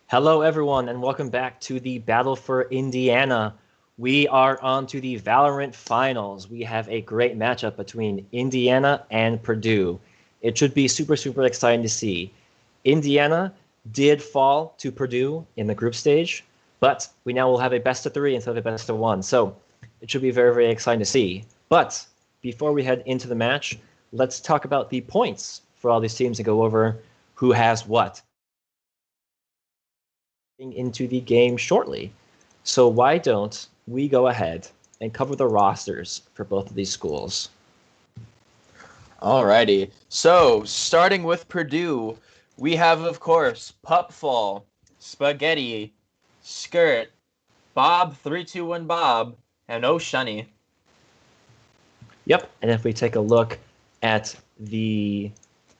Hello, everyone, and welcome back to the Battle for Indiana. We are on to the Valorant Finals. We have a great matchup between Indiana and Purdue. It should be super, super exciting to see. Indiana did fall to Purdue in the group stage, but we now will have a best of three instead of a best of one. So it should be very, very exciting to see. But before we head into the match, let's talk about the points for all these teams and go over who has what into the game shortly. So why don't we go ahead and cover the rosters for both of these schools? Alrighty. So, starting with Purdue, we have, of course, Pupfall, Spaghetti, Skirt, Bob321 Bob, and O'Shunny. Yep, and if we take a look at the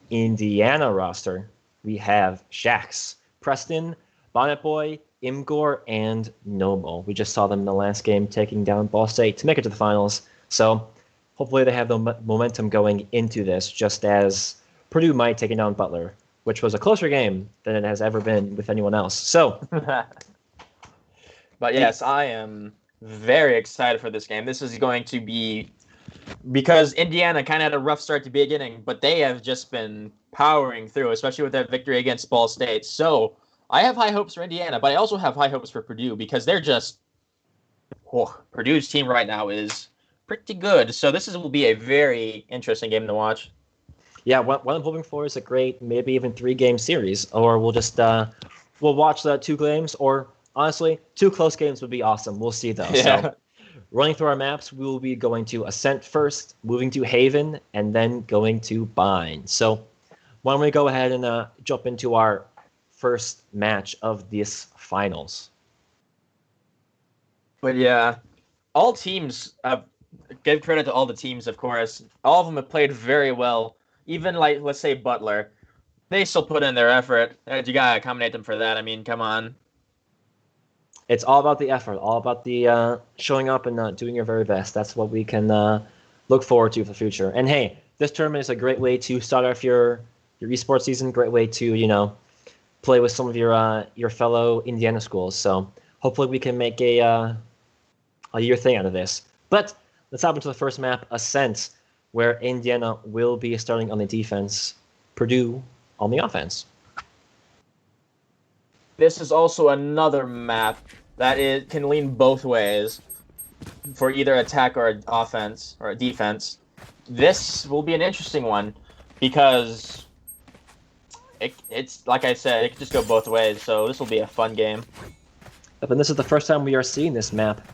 Indiana roster, we have Shax, Preston, Bonnet Boy, Imgor, and Noble. We just saw them in the last game taking down Ball State to make it to the finals. So hopefully they have the momentum going into this, just as Purdue might take down Butler, which was a closer game than it has ever been with anyone else. So, but yes, I am very excited for this game. This is going to be, because Indiana kind of had a rough start to the beginning, but they have just been powering through, especially with their victory against Ball State. So I have high hopes for Indiana, but I also have high hopes for Purdue because they're just Purdue's team right now is pretty good. So this will be a very interesting game to watch. Yeah, what I'm hoping for is a great, maybe even 3-game series, or we'll just we'll watch the 2 games, or honestly, 2 close games would be awesome. We'll see though. Yeah. So running through our maps, we will be going to Ascent first, moving to Haven, and then going to Bind. So why don't we go ahead and jump into our first match of this finals. But yeah, all teams, give credit to all the teams, of course. All of them have played very well. Even, like, let's say Butler, they still put in their effort. You gotta accommodate them for that. I mean, come on. It's all about the effort, all about the showing up and doing your very best. That's what we can look forward to for the future. And hey, this tournament is a great way to start off your esports season. Great way to, play with some of your fellow Indiana schools. So hopefully we can make a year thing out of this. But let's hop into the first map, Ascent, where Indiana will be starting on the defense, Purdue on the offense. This is also another map that can lean both ways for either attack or offense or defense. This will be an interesting one because it's like I said, it can just go both ways. So this will be a fun game. And this is the first time we are seeing this map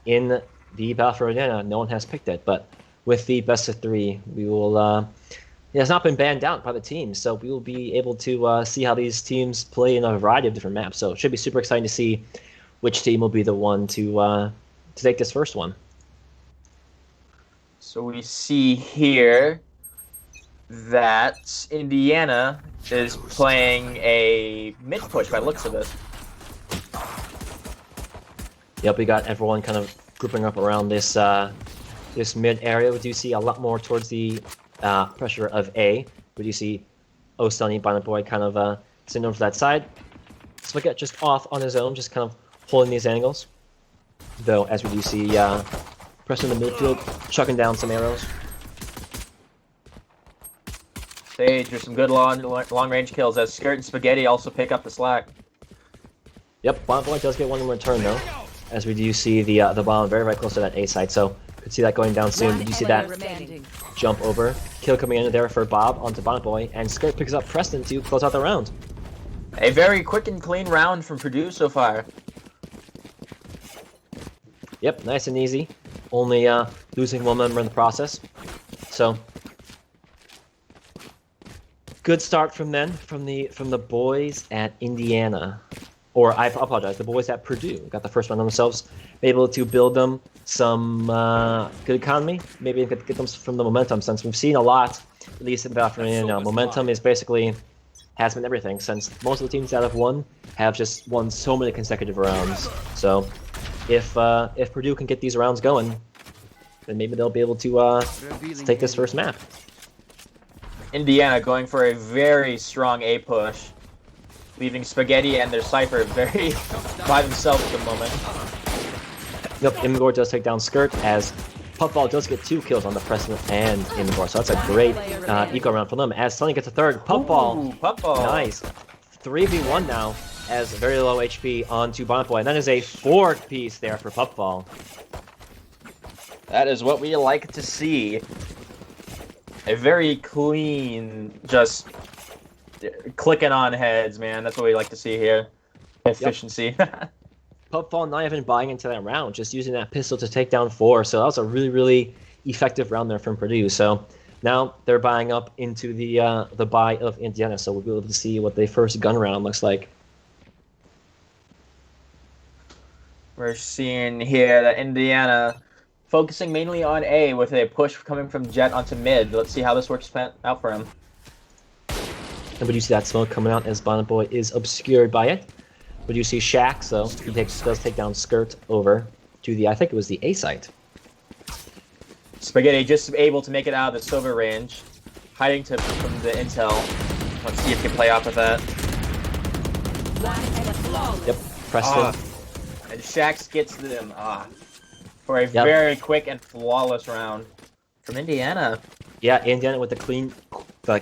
in the Battle for Indiana. No one has picked it, but with the best of 3, we will. It has not been banned out by the teams, so we will be able to see how these teams play in a variety of different maps. So it should be super exciting to see which team will be the one to take this first one. So we see here that Indiana is playing a mid push by the looks of it. Yep, we got everyone kind of grouping up around this this mid area. We do see a lot more towards the pressure of A. We do see O'Stunny, Bonnet Boy kind of sitting over to that side. Spaghetti just off on his own, just kind of holding these angles. Though, as we do see Preston in the midfield, chucking down some arrows. Sage, there's some good long range kills as Skirt and Spaghetti also pick up the slack. Yep, Bonnet Boy does get one in return though, as we do see the bomb very, very close to that A site. So could see that going down soon. Did you see that jump over? Kill coming in there for Bob onto Bonnet Boy, and Skirt picks up Preston to close out the round. A very quick and clean round from Purdue so far. Yep, nice and easy. Only losing one member in the process. So good start from them, from the boys at Indiana. Or I apologize, the boys at Purdue got the first one themselves, able to build them some good economy, maybe get them from the momentum, since we've seen a lot, at least in Battle for Indiana. Momentum is basically has been everything, since most of the teams that have won have just won so many consecutive rounds. So if Purdue can get these rounds going, then maybe they'll be able to take this first map. Indiana going for a very strong A push. leaving Spaghetti and their Cypher very by themselves at the moment. Yep, Imgor does take down Skirt as Puffball does get 2 kills on the President and Imgor, so that's a great eco round for them. As Sunny gets a third, Puffball, nice. 3v1 now, as very low HP onto Bonboy, and that is a 4th piece there for Puffball. That is what we like to see. A very clean, just clicking on heads, man. That's what we like to see here. Efficiency. Yep. Puffball not even buying into that round, just using that pistol to take down 4. So that was a really, really effective round there from Purdue. So now they're buying up into the buy of Indiana. So we'll be able to see what the first gun round looks like. We're seeing here that Indiana focusing mainly on A with a push coming from Jet onto mid. Let's see how this works out for him. And but you see that smoke coming out as Bonboy is obscured by it. But you see Shaq, so he does take down Skirt over to the, I think it was the A site. Spaghetti just able to make it out of the silver range, hiding from the intel. Let's see if he can play off of that. Yep, Preston. And Shax gets them for a very quick and flawless round from Indiana. Yeah, Indiana with the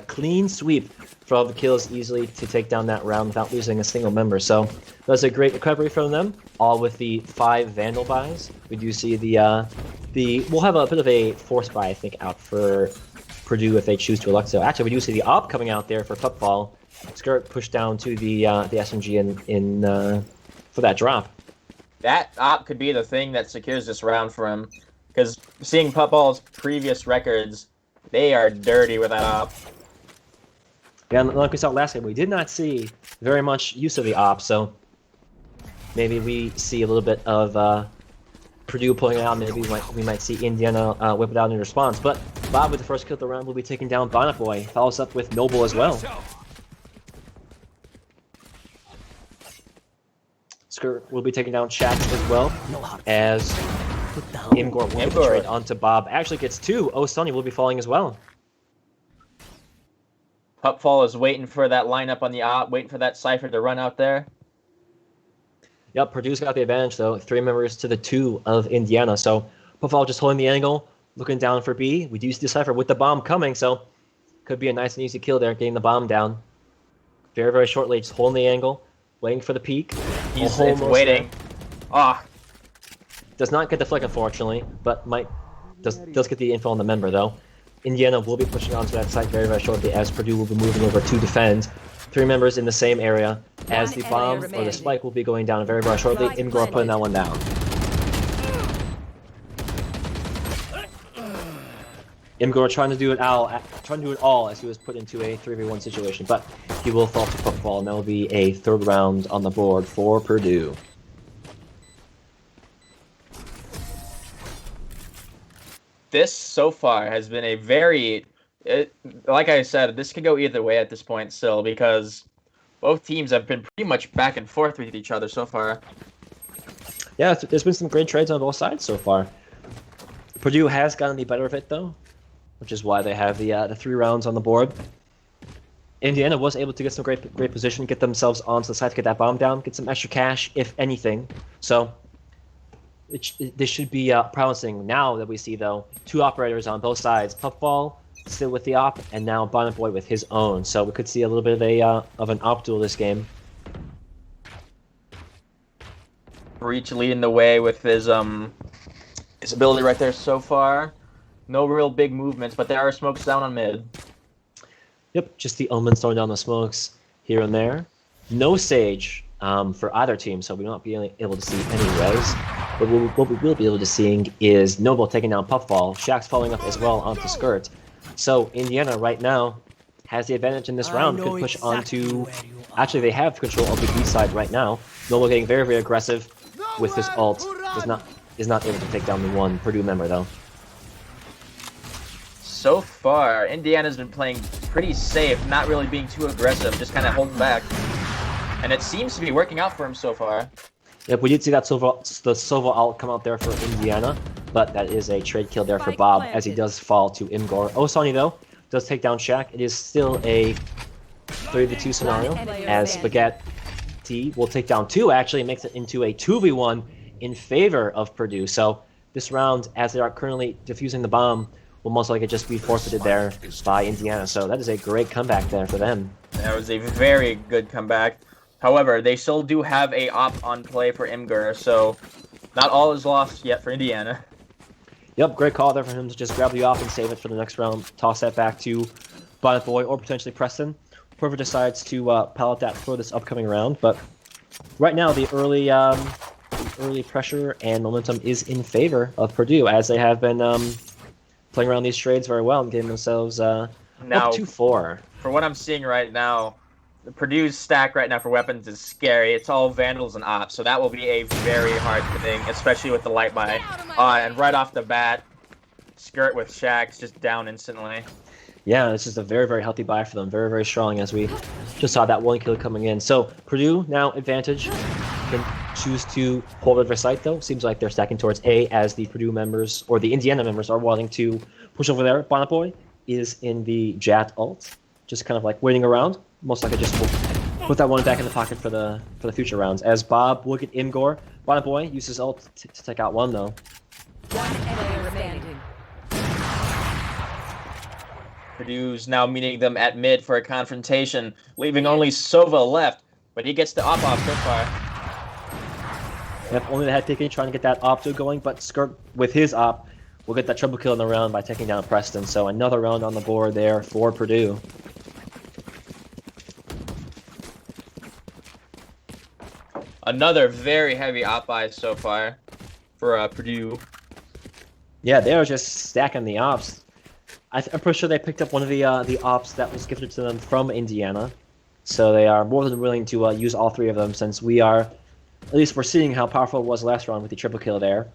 clean sweep for all the kills easily to take down that round without losing a single member. So that's a great recovery from them, all with the 5 Vandal buys. We do see we'll have a bit of a force buy, I think, out for Purdue if they choose to elect so. Actually, we do see the op coming out there for Puffball. Skirt pushed down to the SMG in for that drop. That op could be the thing that secures this round for him, because seeing Puffball's previous records, they are dirty with that op. Yeah, like we saw last game, we did not see very much use of the op, so maybe we see a little bit of Purdue pulling it out. Maybe we might see Indiana whip it out in response. But Bob, with the first kill of the round, will be taking down Bonboy. Follows up with Noble as well. Skirt will be taking down Shax as well, as Imgor will be trade onto Bob. Actually gets 2. Oh, Sonny will be falling as well. Puffball is waiting for that lineup on the op, waiting for that Cypher to run out there. Yep, Purdue's got the advantage, though. 3 members to the 2 of Indiana. So Puffball just holding the angle, looking down for B. We do see the Cypher with the bomb coming, so could be a nice and easy kill there, getting the bomb down. Very, very shortly, just holding the angle, waiting for the peak. He's waiting. Does not get the flick, unfortunately, but does get the info on the member, though. Indiana will be pushing onto that site very, very shortly as Purdue will be moving over to defend. 3 members in the same area as the bomb or the spike will be going down very, very shortly. Imgor putting that one down. Imgor trying to do it all as he was put into a 3v1 situation, but he will fall to Puffball, and that will be a 3rd round on the board for Purdue. This so far has been a very, like I said, this could go either way at this point still, because both teams have been pretty much back and forth with each other so far. Yeah, there's been some great trades on both sides so far. Purdue has gotten the better of it, though, which is why they have the 3 rounds on the board. Indiana was able to get some great position, get themselves onto the side to get that bomb down, get some extra cash, if anything. So this should be promising. Now that we see, though, 2 operators on both sides. Puffball still with the op, and now Bonboy with his own. So we could see a little bit of an op duel this game. Breach leading the way with his ability right there so far. No real big movements, but there are smokes down on mid. Yep, just the Omens throwing down the smokes here and there. No Sage for either team, so we won't be able to see anyways. But what we will be able to see is Noble taking down Puffball, Shax following up as well onto Skirt. So Indiana right now has the advantage in this round, could push onto... Actually, they have control of the B side right now. Noble getting very, very aggressive with his ult. Is not able to take down the 1 Purdue member, though. So far, Indiana's been playing pretty safe, not really being too aggressive, just kind of holding back. And it seems to be working out for him so far. Yep, we did see that the Sova ult come out there for Indiana, but that is a trade kill there for Bob as he does fall to Imgor. Osani, though, does take down Shaq. It is still a 3v2 scenario as Spaghetti will take down 2. Actually, it makes it into a 2v1 in favor of Purdue. So this round, as they are currently defusing the bomb, will most likely just be forfeited there by Indiana. So that is a great comeback there for them. That was a very good comeback. However, they still do have a op on play for Imgur, so not all is lost yet for Indiana. Yep, great call there for him to just grab the op and save it for the next round. Toss that back to Bonnet Boy or potentially Preston. Whoever decides to pallet that for this upcoming round. But right now, the early pressure and momentum is in favor of Purdue, as they have been playing around these trades very well and getting themselves up 2-4. For what I'm seeing right now, the Purdue's stack right now for weapons is scary. It's all Vandals and Ops, so that will be a very hard thing, especially with the light buy. And right off the bat, Skirt with Shax just down instantly. Yeah, this is a very, very healthy buy for them. Very, very strong, as we just saw that 1 kill coming in. So Purdue now advantage. Can choose to hold over site, though. Seems like they're stacking towards A, as the Purdue members, or the Indiana members, are wanting to push over there. Bonnet Boy is in the Jat ult, just kind of like waiting around. Most likely just put that one back in the pocket for the future rounds. As Bob will look at Imgur. Bonnet Boy uses ult to take out one, though. Purdue's now meeting them at mid for a confrontation, leaving only Sova left, but he gets the op off so far. Yep, only the head taking, trying to get that op going, but Skirt with his op will get that triple kill in the round by taking down Preston. So another round on the board there for Purdue. Another very heavy op buy so far for Purdue. Yeah, they are just stacking the ops. I'm pretty sure they picked up one of the ops that was gifted to them from Indiana. So they are more than willing to use all 3 of them, since we are, at least we're seeing how powerful it was last round with the triple kill there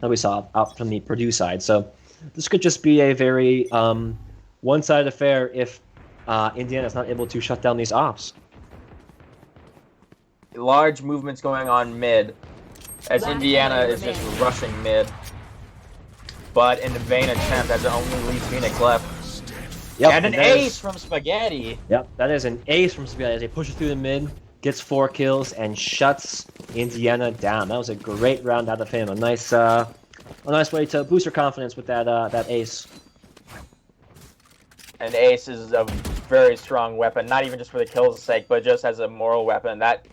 that we saw out from the Purdue side. So this could just be a very one-sided affair if Indiana is not able to shut down these ops. Large movements going on mid, as Indiana is just rushing mid. But in the vain attempt, as it only leaves Phoenix left. Yep, and an ace from Spaghetti. Yep, that is an ace from Spaghetti as he pushes through the mid, gets 4 kills, and shuts Indiana down. That was a great round out of him. A nice way to boost your confidence with that ace. An ace is a very strong weapon, not even just for the kills' sake, but just as a moral weapon. That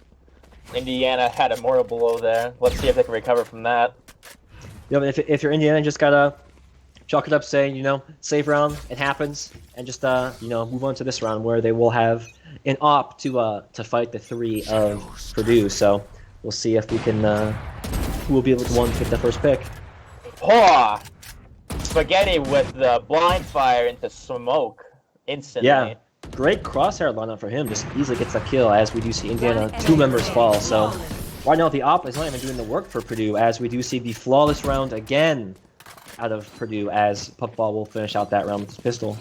Indiana had a moral blow there. Let's see if they can recover from that. Yeah, but if you're Indiana, just gotta chalk it up, saying, save round, it happens, and just move on to this round where they will have an op to fight the 3 of Purdue. So we'll see if we can who will be able to get the first pick. Oh, Spaghetti with the blind fire into smoke instantly. Yeah, great crosshair lineup for him. Just easily gets a kill, as we do see Indiana 2 members fall. So right now the op is not even doing the work for Purdue, as we do see the flawless round again out of Purdue, as Puffball will finish out that round with his pistol.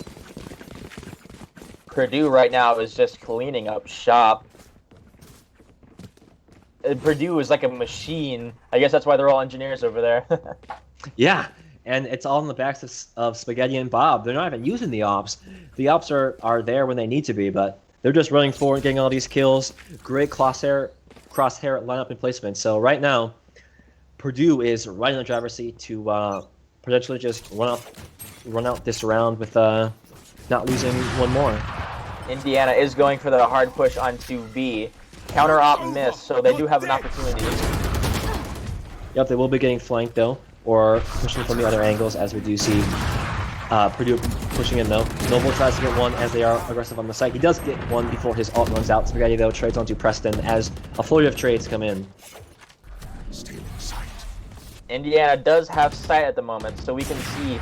Purdue right now is just cleaning up shop. Purdue is like a machine. I guess that's why they're all engineers over there. Yeah, and it's all in the backs of Spaghetti and Bob. They're not even using the ops. The ops are there when they need to be, but they're just running forward, getting all these kills. Great crosshair lineup and placement. So right now, Purdue is right in the driver's seat to potentially just run out this round with not losing one more. Indiana is going for the hard push onto B. Counter op miss, so they do have an opportunity. Yep, they will be getting flanked though, or pushing from the other angles, as we do see Purdue pushing in though. Noble tries to get one as they are aggressive on the site. He does get one before his ult runs out. Spaghetti though trades onto Preston as a flurry of trades come in. Indiana does have sight at the moment, so we can see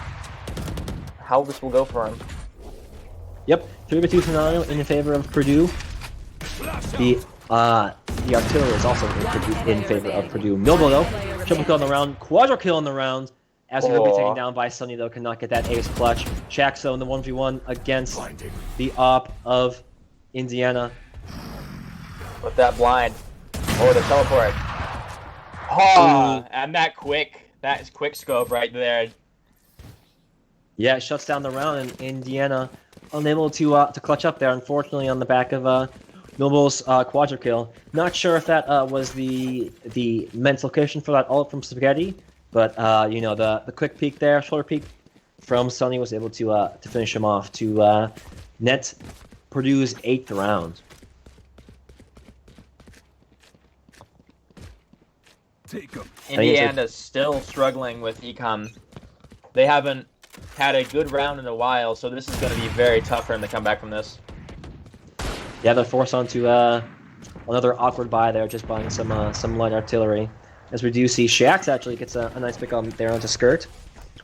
how this will go for him. Yep, 3v2 scenario in favor of Purdue. The artillery is also in favor of Purdue. Noble though, triple kill in the round, quadra kill in the round, as he will be taken down by Sunny though, cannot get that ace clutch. Shax though in the 1v1 against the op of Indiana. With that blind. Or the teleport. Oh, and that is quick scope right there. Yeah, it shuts down the round, and Indiana unable to clutch up there, unfortunately, on the back of Noble's quadra kill. Not sure if that was the mental location for that ult from Spaghetti, but you know, the quick peek there, shoulder peek from Sunny was able to finish him off to net Purdue's 8th round. Indiana's still struggling with econ. They haven't had a good round in a while, so this is going to be very tough for him to come back from this. Yeah, they're forced onto another awkward buy there, just buying some light artillery. As we do see, Shax actually gets a nice pick on there onto Skirt.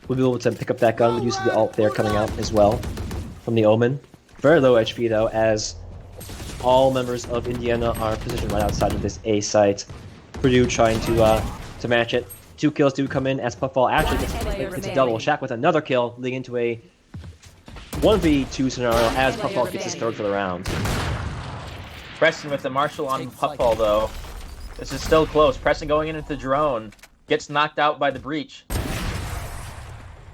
We'll be able to pick up that gun. We do see the ult there coming out as well from the Omen. Very low HP though, as all members of Indiana are positioned right outside of this A site. Purdue trying to match it. 2 kills do come in as Puffball actually gets a double. Shaq with another kill, leading into a 1v2 scenario as Puffball gets his 3rd for the round. Preston with the Marshall on Puffball though. This is still close. Preston going into the drone. Gets knocked out by the breach.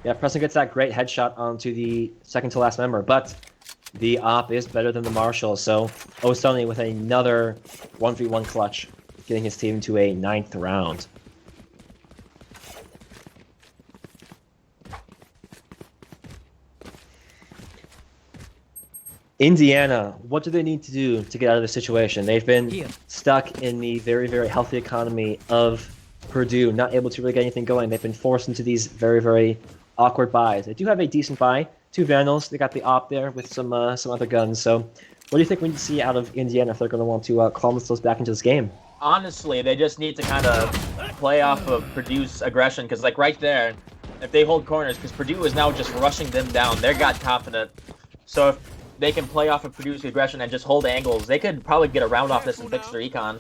Yeah, Preston gets that great headshot onto the second to last member, but the op is better than the Marshall, so Osuni with another 1v1 clutch, getting his team to a 9th round. Indiana, what do they need to do to get out of this situation? They've been stuck in the very, very healthy economy of Purdue, not able to really get anything going. They've been forced into these very, very awkward buys. They do have a decent buy. 2 Vandals. They got the op there with some other guns. So what do you think we need to see out of Indiana if they're going to want to calm themselves back into this game? Honestly, they just need to kind of play off of Purdue's aggression, because like right there, if they hold corners, because Purdue is now just rushing them down, they're got confident. So if they can play off of Purdue's aggression and just hold angles, they could probably get a round off this and fix their econ.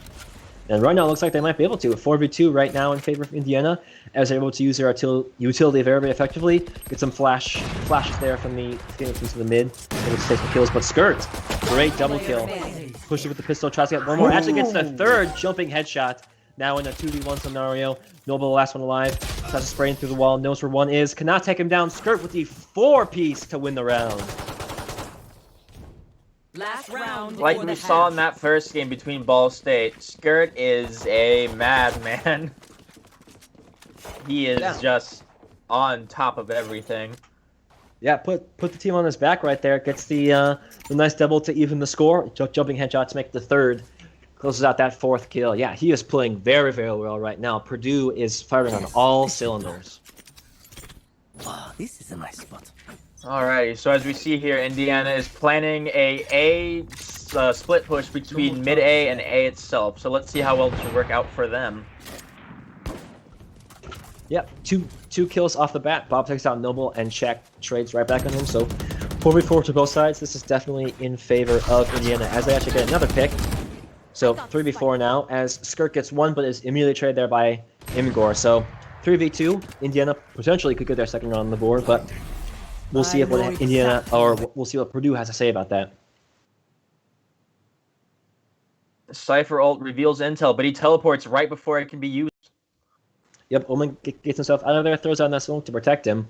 And right now it looks like they might be able to. 4v2 right now in favor of Indiana, as they're able to use their utility very, very effectively. Get some flashes there from the Phoenix into the mid. Able to take some kills, but Skirt, great double kill. Pushes with the pistol, tries to get one more. Actually gets the 3rd jumping headshot. Now in a 2v1 scenario. Noble, the last one alive. Tries to spray in through the wall. Knows where one is. Cannot take him down. Skirt with the 4-piece to win the round. Last round. Like we saw in that first game between Ball State, Skirt is a madman. He is just on top of everything. Yeah, put the team on his back right there. Gets the nice double to even the score. Jumping headshot to make the 3rd. Closes out that 4th kill. Yeah, he is playing very, very well right now. Purdue is firing on all cylinders. Wow, this is a nice spot. Alrighty, so as we see here, Indiana is planning a split push between mid-A and A itself. So let's see how well this will work out for them. Yep, two kills off the bat. Bob takes out Noble, and Shaq trades right back on him. So 4v4 to both sides. This is definitely in favor of Indiana, as they actually get another pick. So 3v4 now, as Skirt gets 1, but is immediately traded there by Imgor. So 3v2, Indiana potentially could get their 2nd round on the board, but we'll see if what Indiana, or we'll see what Purdue has to say about that. The Cypher ult reveals intel, but he teleports right before it can be used. Yep, Omen gets himself out of there, throws out that smoke to protect him.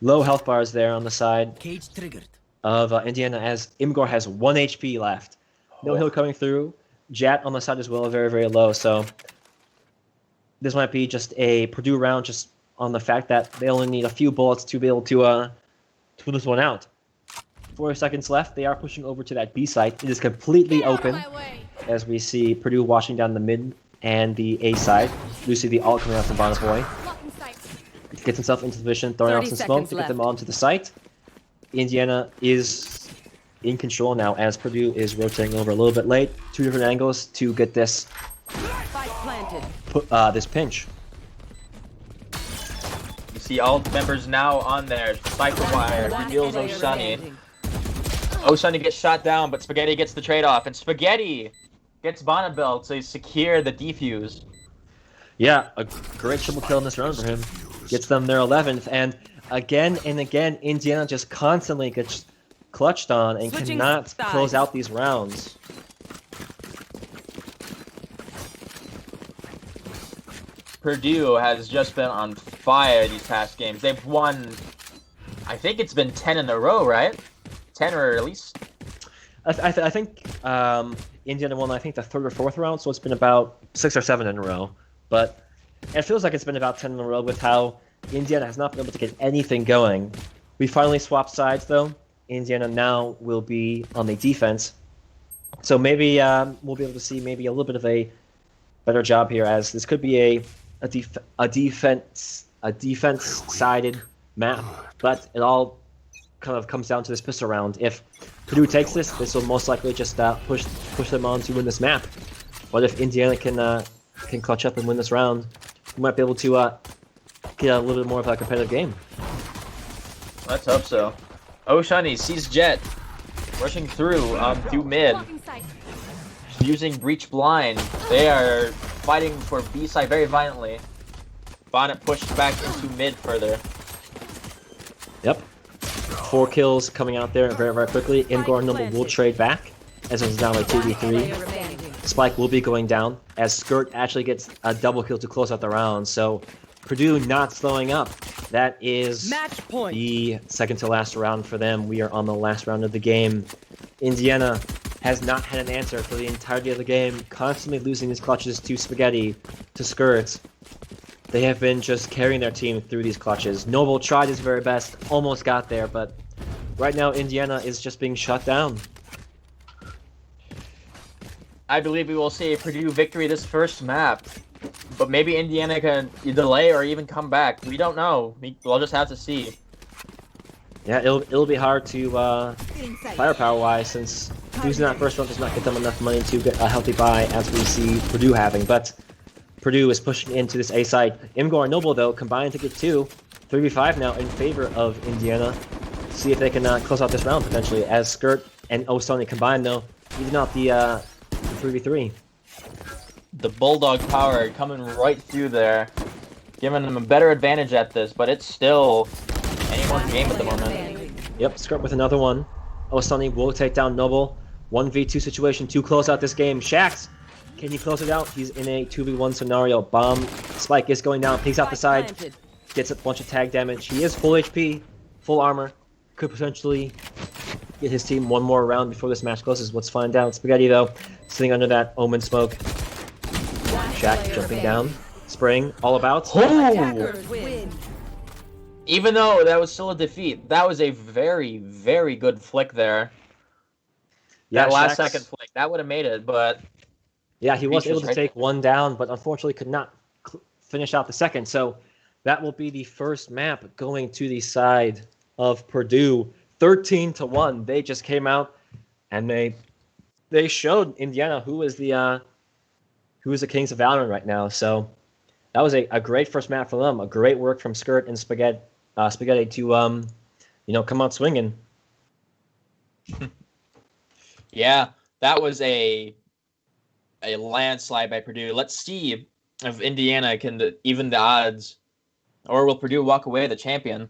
Low health bars there on the side Cage triggered. of Indiana, as Imgor has 1 HP left. No heal coming through. Jat on the side as well, very, very low. So this might be just a Purdue round, just on the fact that they only need a few bullets to be able to pull this one out. 4 seconds left. They are pushing over to that B site. It is completely open, as we see Purdue washing down the mid and the A side. You see the ult coming out from Bonaboy. Gets himself into position, throwing out some smoke to get them onto the site. Indiana is in control now, as Purdue is rotating over a little bit late. 2 different angles to get this this pinch. You see all members now on there. Cypher wire reveals Osuni. Osuni gets shot down, but Spaghetti gets the trade-off, and Spaghetti gets Bonnabelle to secure the defuse. Yeah, a great triple kill in this round for him. Gets them their 11th, and again, Indiana just constantly gets clutched on and cannot close out these rounds. Purdue has just been on fire these past games. They've won, I think it's been 10 in a row, right? 10 or at least? I think Indiana won, I think, the third or fourth round, so it's been about 6 or 7 in a row. But it feels like it's been about 10 in a row with how Indiana has not been able to get anything going. We finally swapped sides, though. Indiana now will be on the defense. So maybe we'll be able to see maybe a little bit of a better job here, as this could be a defense-sided map. But it all kind of comes down to this pistol round. If Purdue takes this, this will most likely just push them on to win this map. But if Indiana can clutch up and win this round, we might be able to get a little bit more of a competitive game. Let's hope so. Oshani sees Jet rushing through mid, using Breach Blind. They are fighting for B side very violently. Bonnet pushed back into mid further. Yep. 4 kills coming out there very, very quickly. Imgor and Noble will trade back, as it's now a 2v3. Spike will be going down, as Skirt actually gets a double kill to close out the round. So Purdue not slowing up. That is the second to last round for them. We are on the last round of the game. Indiana has not had an answer for the entirety of the game, constantly losing his clutches to Spaghetti, to Skirt. They have been just carrying their team through these clutches. Noble tried his very best, almost got there, but right now Indiana is just being shut down. I believe we will see a Purdue victory this first map. But maybe Indiana can delay or even come back. We don't know. We'll just have to see. Yeah, it'll be hard to firepower-wise, since losing that first round does not get them enough money to get a healthy buy, as we see Purdue having. But Purdue is pushing into this A side. Imgor and Noble, though, combined to get 2. 3v5 now in favor of Indiana. See if they can close out this round, potentially, as Skirt and Ostoni combined, though, even out the 3v3. The Bulldog power coming right through there, giving them a better advantage at this, but it's still anyone's game at the moment. Yep, Skirt with another one. Ostoni will take down Noble. 1v2 situation to close out this game. Shax, can he close it out? He's in a 2v1 scenario. Bomb. Spike is going down, peeks out the side, gets a bunch of tag damage. He is full HP, full armor. Could potentially get his team one more round before this match closes. Let's find out. Spaghetti, though, sitting under that Omen smoke. Shaq jumping down, spraying, all about. Oh! Even though that was still a defeat, that was a very, very good flick there. Yeah, that last Shaq's second flick, that would have made it, but... Yeah, he was able to take one down, but unfortunately could not finish out the second. So that will be the first map going to the side of Purdue. 13-1. They just came out and they showed Indiana who is the kings of Valorant right now. So that was a great first map for them. A great work from Skirt and Spaghetti to come out swinging. Yeah, that was a landslide by Purdue. Let's see if Indiana can even the odds, or will Purdue walk away the champion?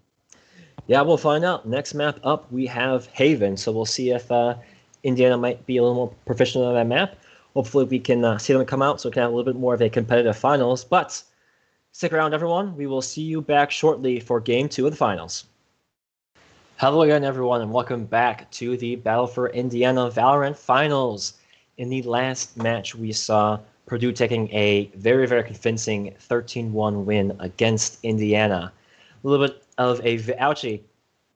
Yeah, we'll find out. Next map up, we have Haven. So we'll see if Indiana might be a little more proficient on that map. Hopefully we can see them come out so we can have a little bit more of a competitive finals. But stick around, everyone. We will see you back shortly for Game 2 of the finals. Hello again, everyone, and welcome back to the Battle for Indiana Valorant Finals. In the last match, we saw Purdue taking a very, very convincing 13-1 win against Indiana. A little bit of actually,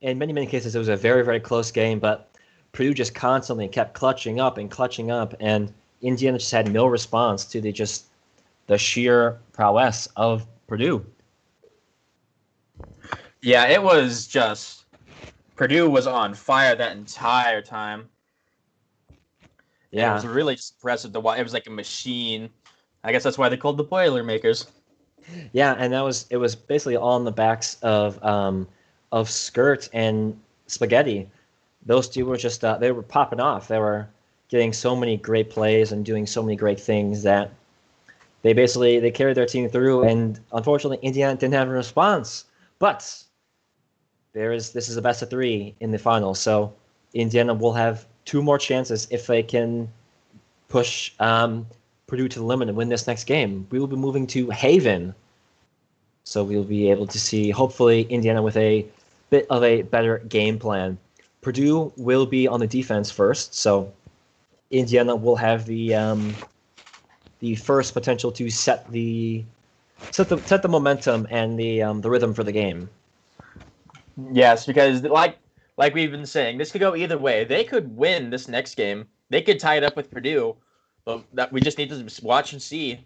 in many, many cases, it was a very, very close game, but Purdue just constantly kept clutching up, and Indiana just had no response to the sheer prowess of Purdue. Yeah, it was just Purdue was on fire that entire time. Yeah, it was really just impressive to watch. It was like a machine. I guess that's why they called the Boilermakers. Yeah, and it was basically all on the backs of Skirt and Spaghetti. Those two were just they were popping off. They were getting so many great plays and doing so many great things that they carried their team through. And unfortunately, Indiana didn't have a response. But this is a best of 3 in the finals, so Indiana will have 2 more chances if they can push Purdue to the limit and win this next game. We will be moving to Haven, so we'll be able to see, hopefully, Indiana with a bit of a better game plan. Purdue will be on the defense first, so Indiana will have the first potential to set the momentum and the rhythm for the game. Yes, because like we've been saying, this could go either way. They could win this next game. They could tie it up with Purdue, but that we just need to watch and see.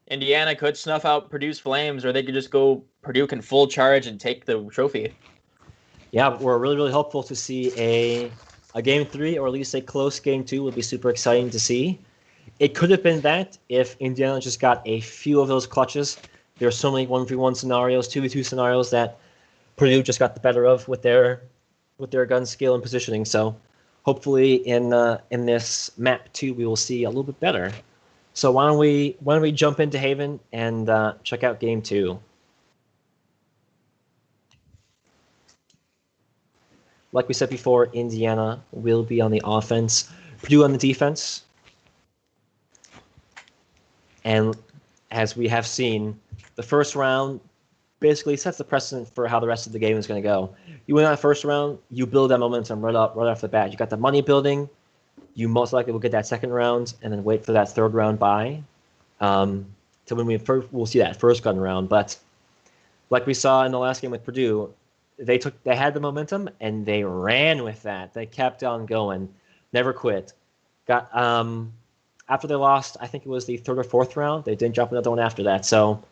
Indiana could snuff out Purdue's flames, or they could just go Purdue can full charge and take the trophy. Yeah, we're really, really hopeful to see a game 3, or at least a close game 2 would be super exciting to see. It could have been that if Indiana just got a few of those clutches. There are so many 1v1 scenarios, 2v2 scenarios that Purdue just got the better of with their gun skill and positioning. So hopefully in this map 2 we will see a little bit better. So why don't we jump into Haven and check out game 2. Like we said before, Indiana will be on the offense, Purdue on the defense. And as we have seen, the first round basically sets the precedent for how the rest of the game is going to go. You win that first round, you build that momentum right off the bat. You got the money building. You most likely will get that second round, and then wait for that third round bye. To when we'll see that first gun round. But like we saw in the last game with Purdue, they had the momentum and they ran with that. They kept on going, never quit. Got after they lost, I think it was the third or fourth round, they didn't drop another one after that. So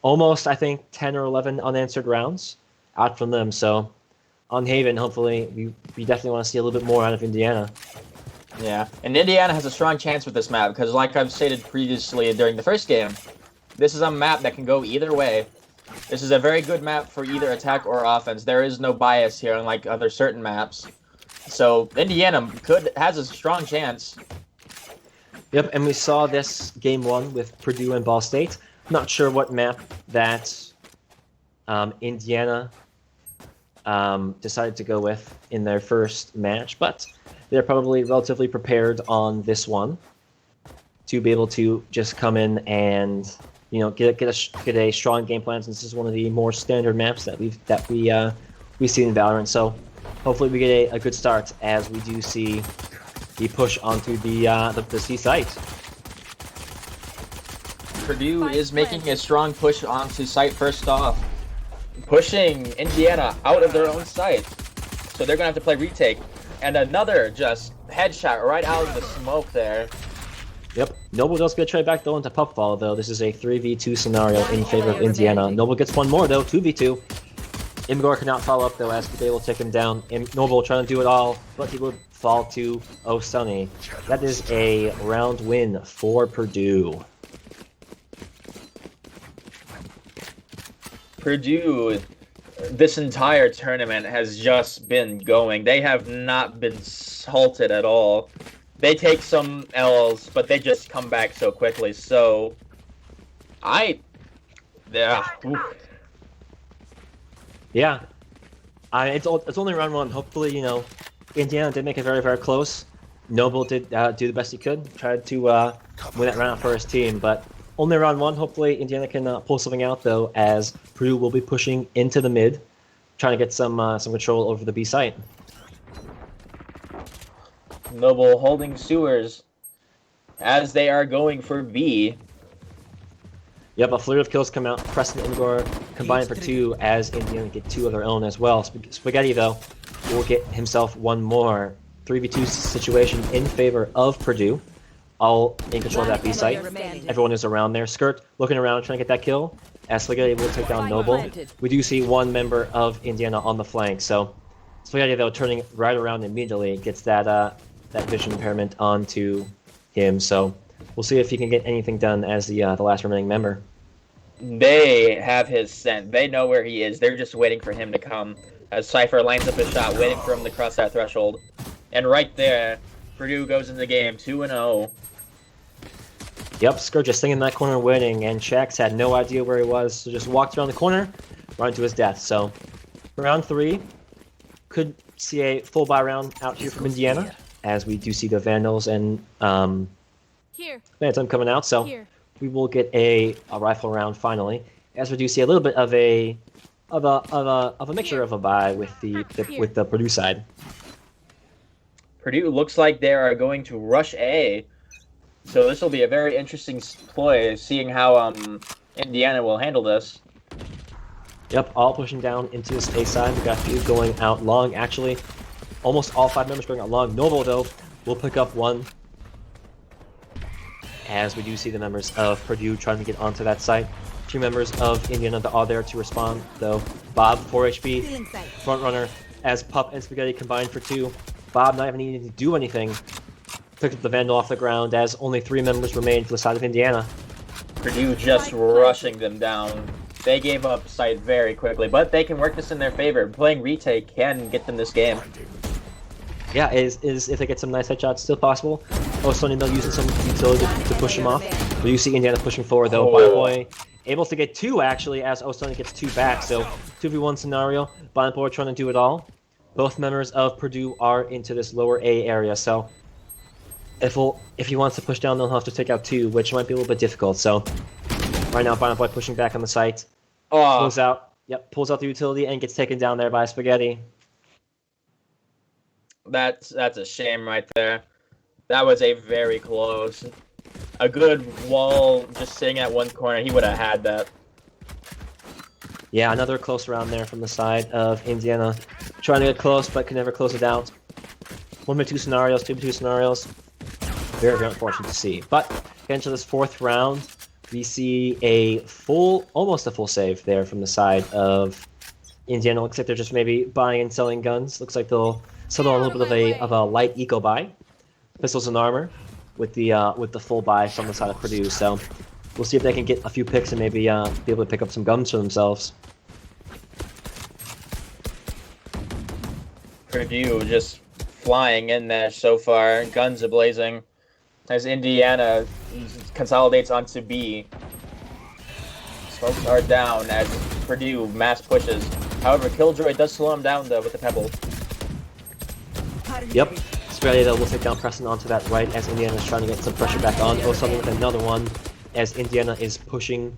almost, I think, 10 or 11 unanswered rounds out from them. So on Haven, hopefully, we definitely want to see a little bit more out of Indiana. Yeah, and Indiana has a strong chance with this map because, like I've stated previously during the first game, this is a map that can go either way. This is a very good map for either attack or offense. There is no bias here, unlike other certain maps. So Indiana has a strong chance. Yep, and we saw this game 1 with Purdue and Ball State. Not sure what map that Indiana decided to go with in their first match, but they're probably relatively prepared on this one to be able to just come in and get a strong game plan, since this is one of the more standard maps that we see in Valorant. So hopefully we get a good start as we do see the push onto the C site. Purdue is making a strong push onto site first off, pushing Indiana out of their own site. So they're gonna have to play retake, and another just headshot right out of the smoke there. Yep. Noble does get traded back though into Puffball though. This is a 3v2 scenario in favor of Indiana. Noble gets one more though, 2v2. Imgor cannot follow up though, as they will take him down. Noble trying to do it all, but he would fall to Sunny. That is a round win for Purdue. Purdue, this entire tournament has just been going. They have not been halted at all. They take some L's, but they just come back so quickly. So, yeah. It's only round 1. Hopefully, Indiana did make it very, very close. Noble did do the best he could, tried to win that round for his team, but only round 1. Hopefully, Indiana can pull something out though, as Purdue will be pushing into the mid, trying to get some control over the B site. Noble holding sewers as they are going for B. Yep, a flurry of kills come out. Preston and Imgor combine for 2 as Indiana get 2 of their own as well. Spaghetti, though, will get himself one more 3v2 situation in favor of Purdue. All in control of that B site. Everyone is around there. Skirt looking around, trying to get that kill. As Spaghetti will take down Noble. We do see one member of Indiana on the flank. So Spaghetti, though, turning right around immediately, gets that vision impairment onto him. So we'll see if he can get anything done as the last remaining member. They have his scent. They know where he is. They're just waiting for him to come. As Cypher lines up his shot, waiting for him to cross that threshold. And right there, Purdue goes into the game 2-0. Yep, Skirt just sitting in that corner waiting, and Shax had no idea where he was, so just walked around the corner, right to his death. So round 3 could see a full buy round out here from Indiana, as we do see the Vandals and Phantom coming out. So we will get a rifle round finally, as we do see a little bit of a mixture of a buy with the Purdue side. Purdue looks like they are going to rush A. So this will be a very interesting ploy, seeing how Indiana will handle this. Yep, all pushing down into this A side. We got a few going out long, actually. Almost all 5 members going out long. Noble, though, will pick up one. As we do see the members of Purdue trying to get onto that site. 2 members of Indiana are there to respond, though. Bob, 4 HP, front runner, as Pup and Spaghetti combine for 2. Bob not even needing to do anything. Picked up the Vandal off the ground as only 3 members remain for the side of Indiana. Purdue just rushing them down. They gave up site very quickly, but they can work this in their favor. Playing retake can get them this game. Yeah, is if they get some nice headshots still possible. Oh, Sonny Mill using some utility to push him off. But you see Indiana pushing forward though. Boy able to get 2 actually as O'Sonny gets 2 back. So 2v1 scenario. Boy trying to do it all. Both members of Purdue are into this lower A area. So if he wants to push down, they'll have to take out 2, which might be a little bit difficult. So right now, Boy pushing back on the site. Pulls out the utility and gets taken down there by Spaghetti. That's a shame right there. That was a very close. A good wall just sitting at one corner. He would have had that. Yeah, another close round there from the side of Indiana. Trying to get close, but can never close it out. 1v2 scenarios, 2v2 scenarios. Very, very unfortunate to see. But getting to this 4th round, we see almost a full save there from the side of Indiana. Looks like they're just maybe buying and selling guns. Looks like they'll settle on a little bit of a light eco buy. Pistols and armor with the full buy from the side of Purdue. So we'll see if they can get a few picks and maybe be able to pick up some guns for themselves. Purdue just flying in there so far. Guns are blazing. As Indiana consolidates onto B. Smokes are down as Purdue mass pushes. However, Killjoy does slow him down though with the pebble. Yep. Spaghetti though will take down Preston onto that right as Indiana is trying to get some pressure back on. O'Sullivan with another one as Indiana is pushing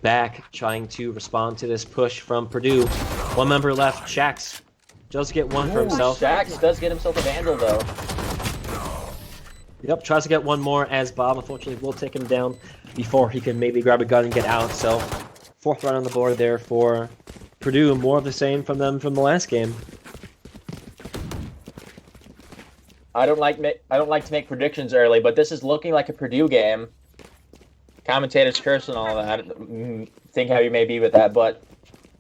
back, trying to respond to this push from Purdue. 1 member left, Shax does get 1 for himself. Shax does get himself a Vandal though. Yep, tries to get 1 more as Bob unfortunately will take him down before he can maybe grab a gun and get out. So 4th round on the board there for Purdue. More of the same from them from the last game. I don't like to make predictions early, but this is looking like a Purdue game. Commentators curse and all that. Think how you may be with that, but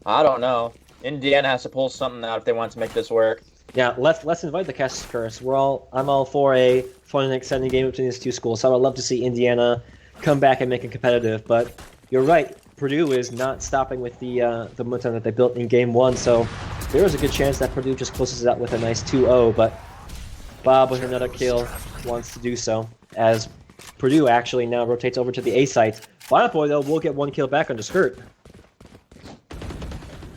I don't know. Indiana has to pull something out if they want to make this work. Yeah, let's invite the cast's curse. I'm all for a fun and exciting game between these 2 schools. So I would love to see Indiana come back and make it competitive. But you're right, Purdue is not stopping with the momentum that they built in Game 1. So there is a good chance that Purdue just closes it out with a nice 2-0. But Bob with another kill wants to do so as Purdue actually now rotates over to the A site. Violent Boy though will get 1 kill back under Skirt.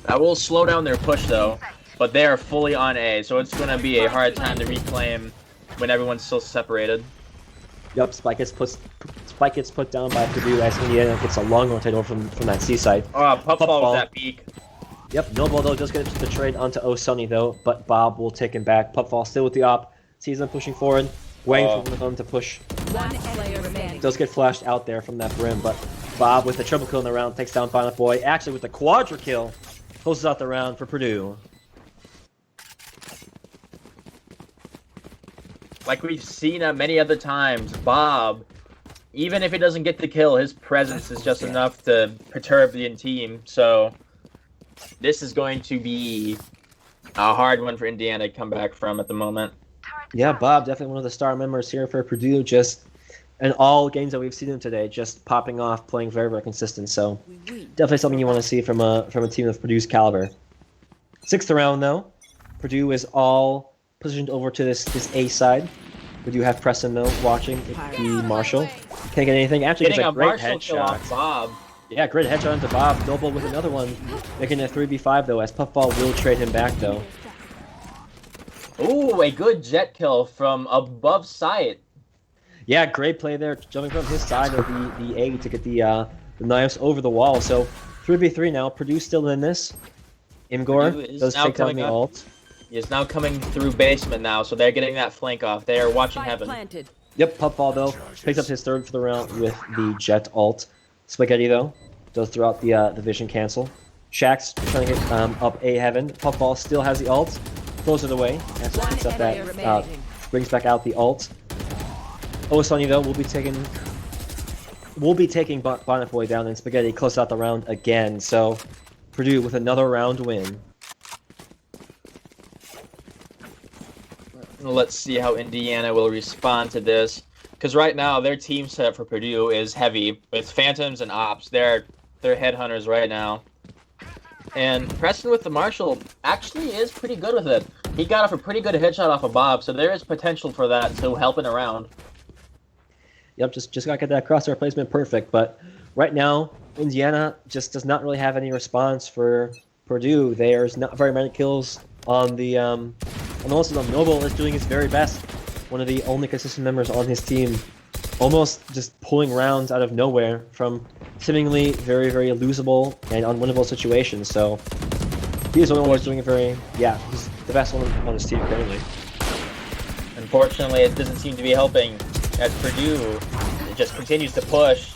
That will slow down their push though, but they are fully on A, so it's going to be a hard time to reclaim when everyone's still separated. Yep, Spike gets put down by Purdue as Indiana gets a long rotate over from that C site. Oh, Puffball with that peak. Yep, Noble though does get the trade onto O'Sunny though, but Bob will take him back. Pupfall still with the op. Sees them pushing forward, waiting for one of them to push. Does get flashed out there from that brim, but Bob with the triple kill in the round takes down Violent Boy. Actually with the quadra kill, closes out the round for Purdue. Like we've seen many other times, Bob, even if he doesn't get the kill, his presence is just enough to perturb the team. So this is going to be a hard one for Indiana to come back from at the moment. Yeah, Bob, definitely one of the star members here for Purdue. Just in all games that we've seen him today, just popping off, playing very, very consistent. So definitely something you want to see from a team of Purdue's caliber. 6th round though, Purdue is all positioned over to this A side. We do have Preston though watching the Marshall. Can't get anything. Actually, getting gets a great Marshall kill off headshot. Bob. Yeah, great headshot into Bob. Noble with another one, making it a 3v5 though, as Puffball will trade him back though. Ooh, a good jet kill from above sight. Yeah, great play there, jumping from his side of the A to get the knives over the wall. So 3v3 now. Purdue still in this. Imgor does take down the ult. He is now coming through basement now, so they're getting that flank off. They are watching heaven. Planted. Yep, Puffball though picks up his third for the round with the Jet ult. Spaghetti though does throw out the vision cancel. Shaxx trying to get up A heaven. Puffball still has the ult, throws it away. As he picks up that, brings back out the ult. Osani though will be taking Bonnet Boy down, and Spaghetti close out the round again. So Purdue with another round win. Let's see how Indiana will respond to this. Because right now, their team set for Purdue is heavy with Phantoms and Ops. They're headhunters right now. And Preston with the Marshall actually is pretty good with it. He got off a pretty good headshot off of Bob, so there is potential for that to help in a round. Yep, just gotta get that crosshair placement perfect. But right now, Indiana just does not really have any response for Purdue. There's not very many kills on the most of them. Noble is doing his very best. One of the only consistent members on his team, almost just pulling rounds out of nowhere from seemingly very, very losable and unwinnable situations. So he's the only one who's doing he's the best one on his team currently. Unfortunately, it doesn't seem to be helping as Purdue just continues to push.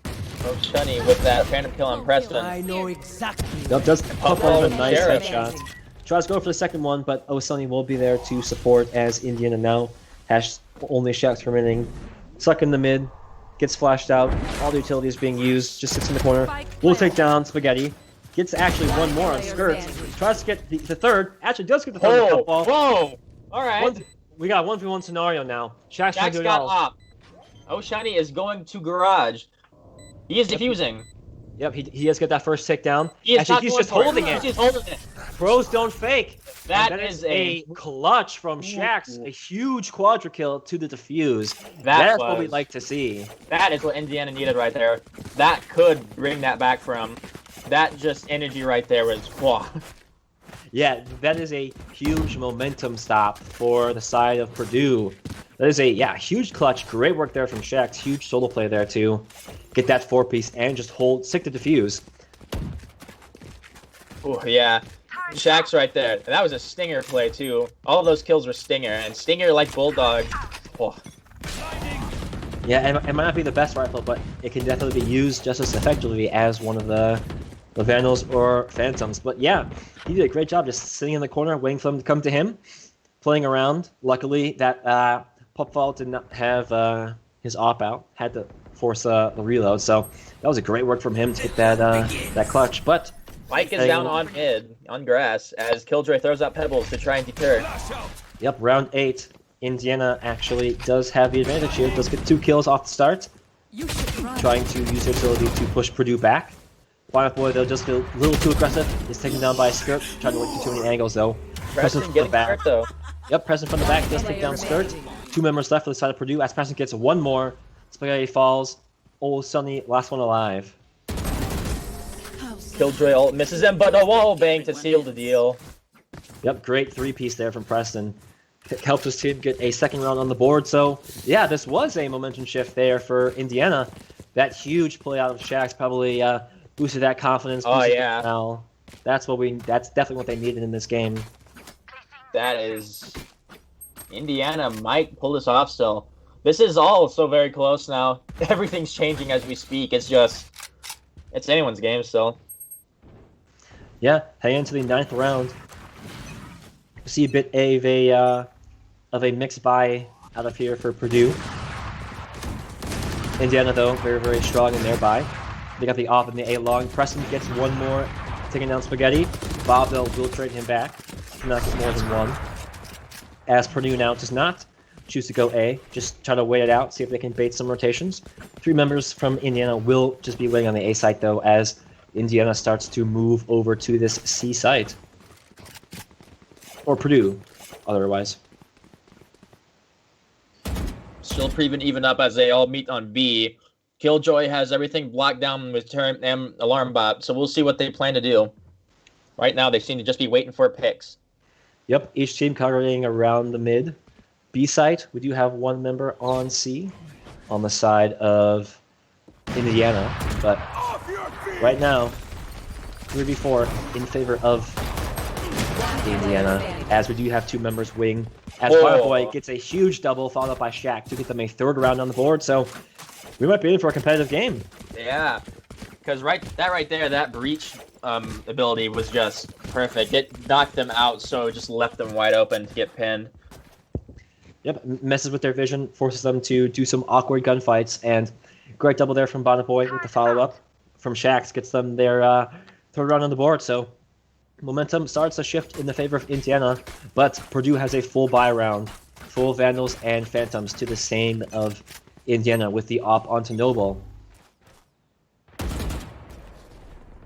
Oh, Shunny with that phantom kill on Preston. I know exactly. Yep, does pop over a nice Jared. headshot. Tries to go for the second one, but Osani will be there to support as Indiana now has only Shaxx remaining. Stuck in the mid, gets flashed out, all the utilities being used, just sits in the corner. Will take down Spaghetti. Gets actually one more on Skirt. Tries to get the third. Actually does get the third. Whoa! Alright. We got a 1v1 scenario now. Shaxx trying to do it got all. up. Oh, Shiny is going to garage. He is defusing. Yep, he does get that first takedown. He's just holding it. He's holding it. Pros don't fake. That is a clutch from Shaxx. A huge quadra kill to the defuse. That's what we'd like to see. That is what Indiana needed right there. That could bring that back from. That just energy right there was whoa. Yeah, that is a huge momentum stop for the side of Purdue. That is a huge clutch. Great work there from Shaxx. Huge solo play there too. Get that 4-piece and just stick to defuse. Oh yeah, Shaxx right there. And that was a stinger play too. All of those kills were stinger, and stinger like Bulldog. Oh. Yeah, it might not be the best rifle, but it can definitely be used just as effectively as one of the Vandals or Phantoms. But yeah, he did a great job just sitting in the corner, waiting for them to come to him, playing around. Luckily, that Puffball did not have his op out, had to force the reload. So that was a great work from him to get that clutch. But Mike is down on mid, on grass, as Killjoy throws out pebbles to try and deter. Yep, round 8. Indiana actually does have the advantage here. Does get 2 kills off the start. Trying to use utility to push Purdue back. Bonnet Boy, though, just a little too aggressive. He's taken down by Skirt. Trying to look too many angles, though. Preston from getting the back. hurt, though. Yep, Preston from the back does take down Skirt. 2 members left for the side of Purdue. As Preston gets one more, Spaghetti falls. Oh, Sunny, last one alive. Killjoy ult misses him, but a wall bang to seal the deal. Yep, great 3-piece there from Preston. Helps his team get a second round on the board. So, yeah, this was a momentum shift there for Indiana. That huge play out of Shaxx probably boosted that confidence. Oh, yeah. Morale. That's definitely what they needed in this game. That is... Indiana might pull this off still. This is all so very close now. Everything's changing as we speak. It's anyone's game still. Yeah, heading into the 9th round. We see a bit of a mixed buy out of here for Purdue. Indiana, though, very, very strong in their buy. They got the off and the A long. Preston gets one more, taking down Spaghetti. Bob, though, will trade him back. Not get more than one. As Purdue now does not choose to go A, just try to wait it out, see if they can bait some rotations. 3 members from Indiana will just be waiting on the A site, though, as Indiana starts to move over to this C site. Or Purdue, otherwise. Still pretty even up as they all meet on B. Killjoy has everything blocked down with turn M alarm bot, so we'll see what they plan to do. Right now, they seem to just be waiting for picks. Yep, each team congregating around the mid. B site, we do have 1 member on C, on the side of Indiana, but right now, 3v4 in favor of Indiana, as we do have 2 members wing. As Whoa. Fireboy gets a huge double, followed up by Shaq to get them a 3rd round on the board. So we might be in for a competitive game. Yeah, because right there, that breach ability was just perfect. It knocked them out, so it just left them wide open to get pinned. Yep, messes with their vision, forces them to do some awkward gunfights, and great double there from Bonaboy with the follow-up from Shax gets them their 3rd round on the board. So momentum starts to shift in the favor of Indiana, but Purdue has a full buy round, full Vandals and Phantoms to the same of Indiana with the op onto Noble.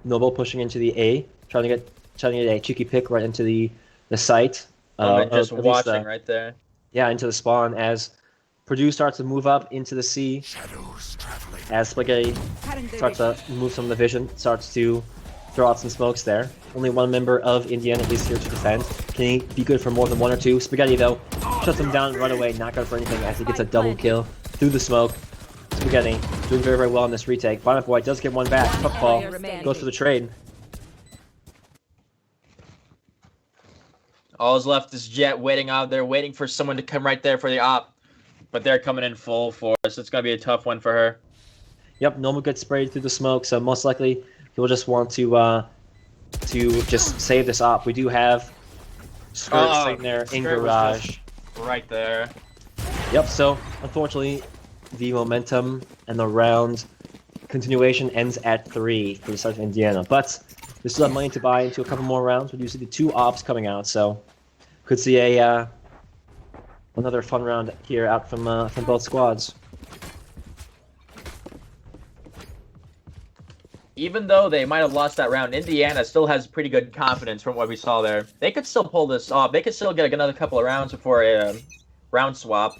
Noble pushing into the A, trying to get a cheeky pick right into the site. Just at least, watching right there. Yeah, into the spawn as Purdue starts to move up into the C. As Spaghetti starts to move some of the vision, starts to throw out some smokes there. Only 1 member of Indiana is here to defend. Can he be good for more than 1 or 2? Spaghetti, though, shuts him down right away, not good for anything as he gets a double kill through the smoke. Spaghetti doing very, very well in this retake. Bonaboy does get 1 back. Puckball goes for the trade. All is left is Jet waiting out there, waiting for someone to come right there for the op. But they're coming in full force. It's going to be a tough one for her. Yep, Noble gets sprayed through the smoke, so most likely he'll just want to just save this op. We do have Skirt sitting there in garage. Right there. Yep, so unfortunately the momentum and the round continuation ends at 3 for the side of Indiana. But we still have money to buy into a couple more rounds. We do see the 2 ops coming out, so could see a another fun round here out from both squads. Even though they might have lost that round, Indiana still has pretty good confidence from what we saw there. They could still pull this off. They could still get another couple of rounds before a round swap.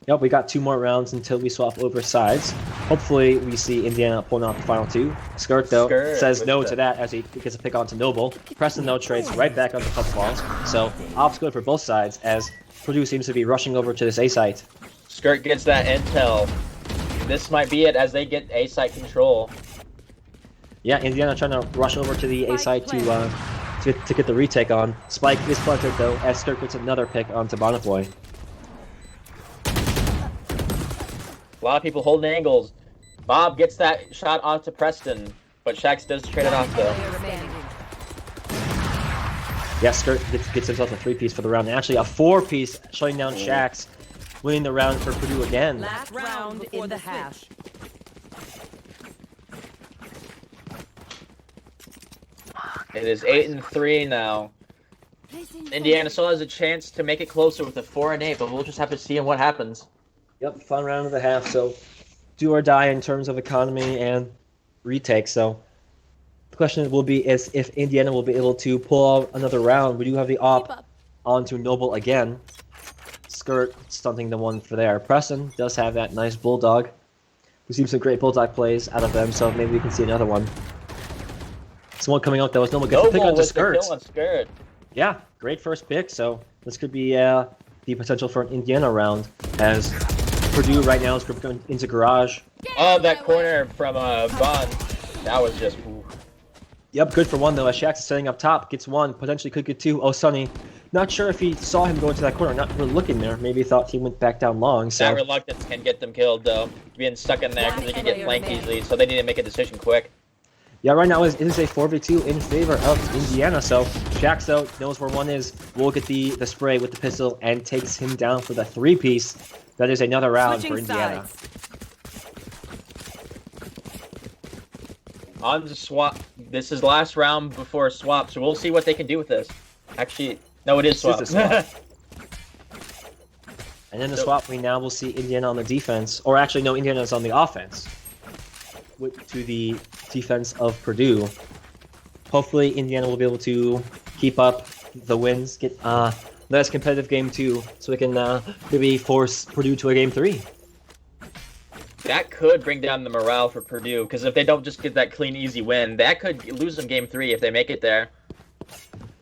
Yep, we got 2 more rounds until we swap over sides. Hopefully, we see Indiana pulling out the final 2. Skirt, though, says no to that as he gets a pick onto Noble. Preston, though, trades right back onto Puckballs. So, ops good for both sides as Purdue seems to be rushing over to this A site. Skirt gets that intel. This might be it as they get A site control. Yeah, Indiana trying to rush over to the A site to get the retake on. Spike is planted, though, as Skirt gets another pick onto Bonaboy. A lot of people holding angles. Bob gets that shot onto Preston, but Shax does trade it off though. Yeah, Skirt gets himself a 3-piece for the round. And actually, a 4-piece, shutting down Shax, winning the round for Purdue again. Last round in the half. It is 8-3 now. Indiana still has a chance to make it closer with a 4-8, but we'll just have to see what happens. Yep, fun round of the half, so do or die in terms of economy and retake. So the question will be is if Indiana will be able to pull out another round. We do have the op onto Noble again. Skirt stunting the one for there. Preston does have that nice Bulldog. We've seen some great Bulldog plays out of them, so maybe we can see another one. Someone coming out that was Noble gets a pick onto Skirt. Skirt. Yeah, great first pick, so this could be the potential for an Indiana round as Purdue right now is going into garage. Oh, that corner from Bond. That was just... Ooh. Yep, good for 1 though, as Shax is setting up top. Gets 1, potentially could get 2. Oh, Sonny. Not sure if he saw him go into that corner, not really looking there. Maybe thought he went back down long, so... That reluctance can get them killed though. Being stuck in there because they can get flanked easily, so they need to make a decision quick. Yeah, right now it is a 4v2 in favor of Indiana, so Shax though knows where 1 is. Will get the spray with the pistol and takes him down for the 3-piece. That is another round for Indiana. On the swap. This is last round before a swap, so we'll see what they can do with this. Actually, no, it is swap. This is a swap. And in the swap, we now will see Indiana on the defense. Or actually, no, Indiana's on the offense. To the defense of Purdue. Hopefully, Indiana will be able to keep up the wins, get nice competitive game 2, so we can maybe force Purdue to a game 3. That could bring down the morale for Purdue, because if they don't just get that clean, easy win, that could lose them game 3 if they make it there.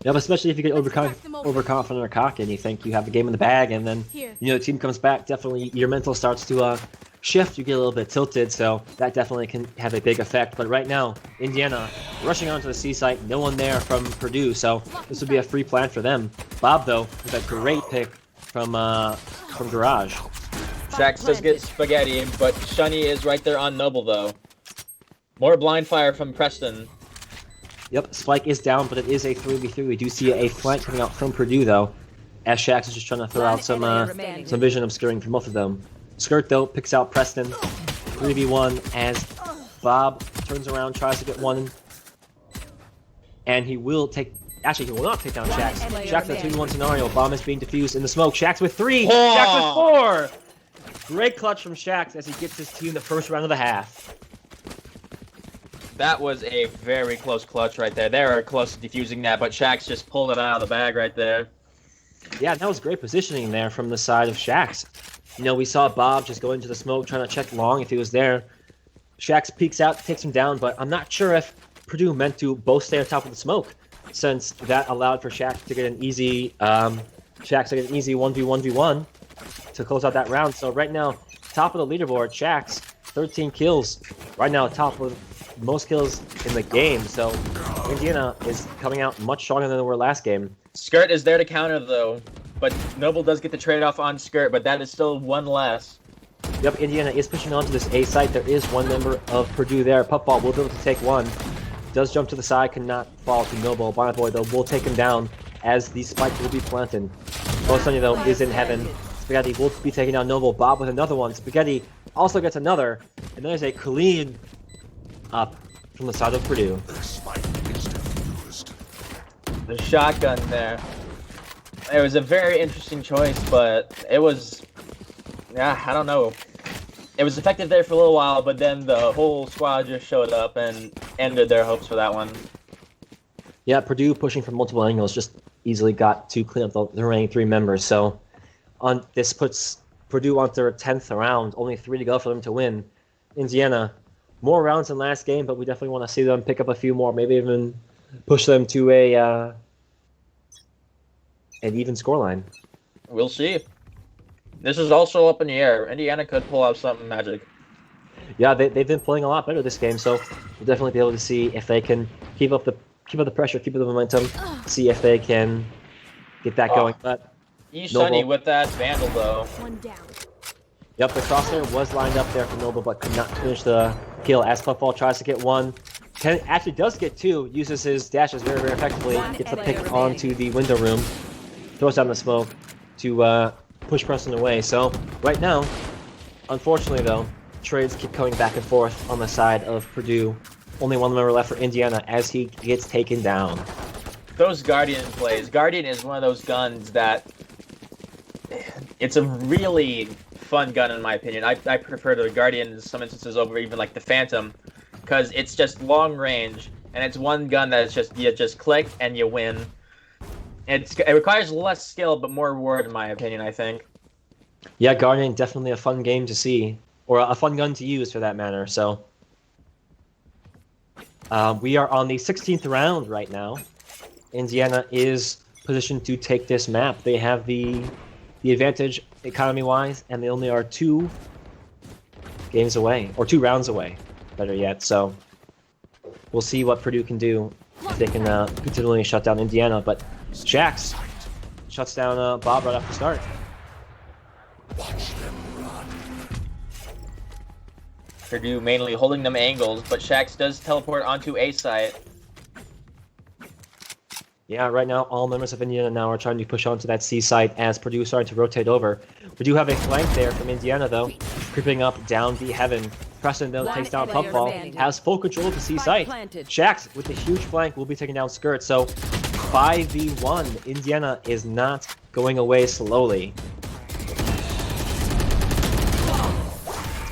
Yeah, but especially if you get overconfident or cocky and you think you have the game in the bag, and then the team comes back. Definitely, your mental starts to shift, you get a little bit tilted, so that definitely can have a big effect. But right now, Indiana rushing onto the C site, no one there from Purdue, so this would be a free plant for them. Bob, though, with a great pick from Garage. Shax does get spaghetti, but Shunny is right there on Noble, though. More blind fire from Preston. Yep, Spike is down, but it is a 3v3. We do see a flank coming out from Purdue, though, as Shax is just trying to throw out some vision obscuring from both of them. Skirt, though, picks out Preston. 3v1 as Bob turns around, tries to get one. And he will take... Actually, he will not take down Shax. Shax in a 2v1 scenario. Bomb is being defused in the smoke. Shax with 3! Oh! Shax with 4! Great clutch from Shax as he gets his team the first round of the half. That was a very close clutch right there. They were close to defusing that, but Shax just pulled it out of the bag right there. Yeah, that was great positioning there from the side of Shax. You know, we saw Bob just go into the smoke, trying to check long if he was there. Shax peeks out, takes him down, but I'm not sure if Purdue meant to both stay on top of the smoke, since that allowed for Shax to get an easy, 1v1v1 to close out that round. So right now, top of the leaderboard, Shax, 13 kills. Right now, top of most kills in the game. So Indiana is coming out much stronger than they were last game. Skirt is there to counter, though. But Noble does get the trade-off on Skirt, but that is still one less. Yep, Indiana is pushing onto this A site. There is one member of Purdue there. Puffball will be able to take one. Does jump to the side, cannot fall to Noble. Bonnet Boy, though, will take him down as the spike will be planted. Bosunny, though, is in heaven. Spaghetti will be taking down Noble. Bob with another one. Spaghetti also gets another. And there's a clean up from the side of Purdue. The shotgun there. It was a very interesting choice, but it was... Yeah, I don't know. It was effective there for a little while, but then the whole squad just showed up and ended their hopes for that one. Yeah, Purdue pushing from multiple angles just easily got to clean up the remaining 3 members. So this puts Purdue on their 10th round, only 3 to go for them to win. Indiana, more rounds than last game, but we definitely want to see them pick up a few more, maybe even push them to an even scoreline. We'll see. This is also up in the air. Indiana could pull out something magic. Yeah, they've been playing a lot better this game, so we'll definitely be able to see if they can keep up the pressure, keep up the momentum, see if they can get that going. But Sunny with that Vandal, though. One down. Yep, the crosshair was lined up there for Noble, but could not finish the kill as Puffball tries to get one. Actually does get 2, uses his dashes very, very effectively, gets the pick onto the window room, throws down the smoke to push Preston away. So right now, unfortunately though, trades keep coming back and forth on the side of Purdue. Only one member left for Indiana as he gets taken down. Those Guardian plays. Guardian is one of those guns that... It's a really fun gun in my opinion. I prefer the Guardian in some instances over even like the Phantom, because it's just long range, and it's one gun that is just, you just click and you win. It requires less skill, but more reward, in my opinion, I think. Yeah, Guardian, definitely a fun game to see, or a fun gun to use for that matter. So we are on the 16th round right now. Indiana is positioned to take this map. They have the advantage economy-wise, and they only are 2 games away, or 2 rounds away, better yet. So we'll see what Purdue can do if they can continually shut down Indiana. But Shax shuts down Bob right off the start. Purdue mainly holding them angles, but Shax does teleport onto A site. Yeah, right now all members of Indiana now are trying to push onto that C site as Purdue is starting to rotate over. We do have a flank there from Indiana though, creeping up down the heaven. Preston though takes down Puffball, has full control of the C site. Shax with the huge flank will be taking down Skirt. So 5v1, Indiana is not going away slowly.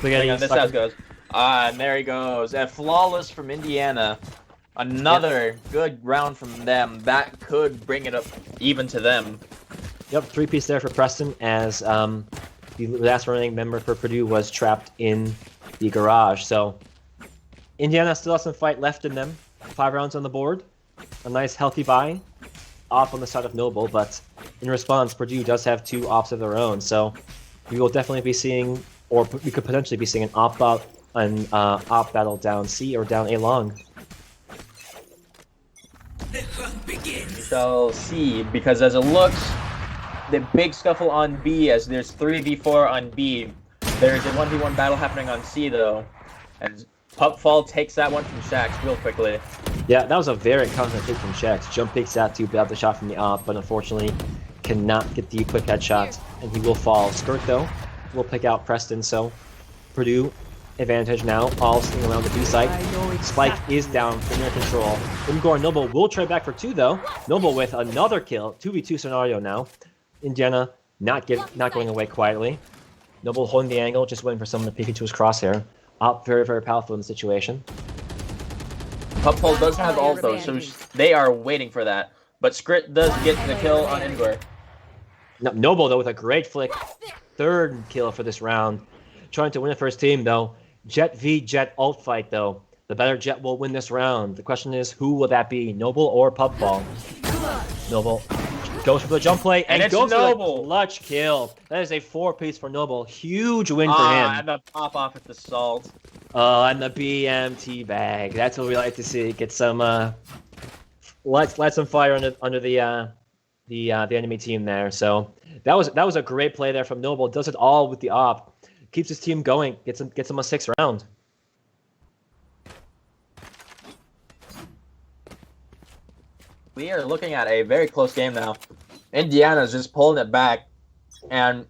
Hang on, this house goes. And there he goes. And flawless from Indiana. Another good round from them. That could bring it up even to them. Yep, 3-piece there for Preston as the last remaining member for Purdue was trapped in the garage. So Indiana still has some fight left in them. 5 rounds on the board. A nice healthy buy off on the side of Noble, but in response, Purdue does have 2 offs of their own. So we will definitely be seeing or we could potentially be seeing an op battle down C or down A long. We shall see, because as it looks, the big scuffle on B, as there's 3v4 on B. There's a 1v1 battle happening on C, though. And Pupfall takes that one from Shax real quickly. Yeah, that was a very confident pick from Shax. Jump peeks out to grab the shot from the op, but unfortunately cannot get the quick headshot, and he will fall. Skirt, though, will pick out Preston, so Purdue advantage now, all sitting around the B site. Spike is down from their control. Imgor and Noble will trade back for 2, though. Noble with another kill, 2v2 scenario now. Indiana not going away quietly. Noble holding the angle, just waiting for someone to peek into his crosshair. Op very, very powerful in the situation. Pupfall does have ult, though, so they are waiting for that. But Skrit does get the kill on Imgor. Noble, though, with a great flick. 3rd kill for this round. Trying to win it for his team, though. Jet v Jet ult fight, though. The better Jet will win this round. The question is, who will that be, Noble or Pupfall? Noble goes for the jump play and goes Noble. For the clutch kill. That is a 4-piece for Noble. Huge win for him. And the pop off at the salt. And the BMT bag. That's what we like to see. Get some light some fire under the enemy team there. So that was a great play there from Noble. Does it all with the op. Keeps his team going. Gets him a 6th round. We are looking at a very close game now. Indiana's just pulling it back, and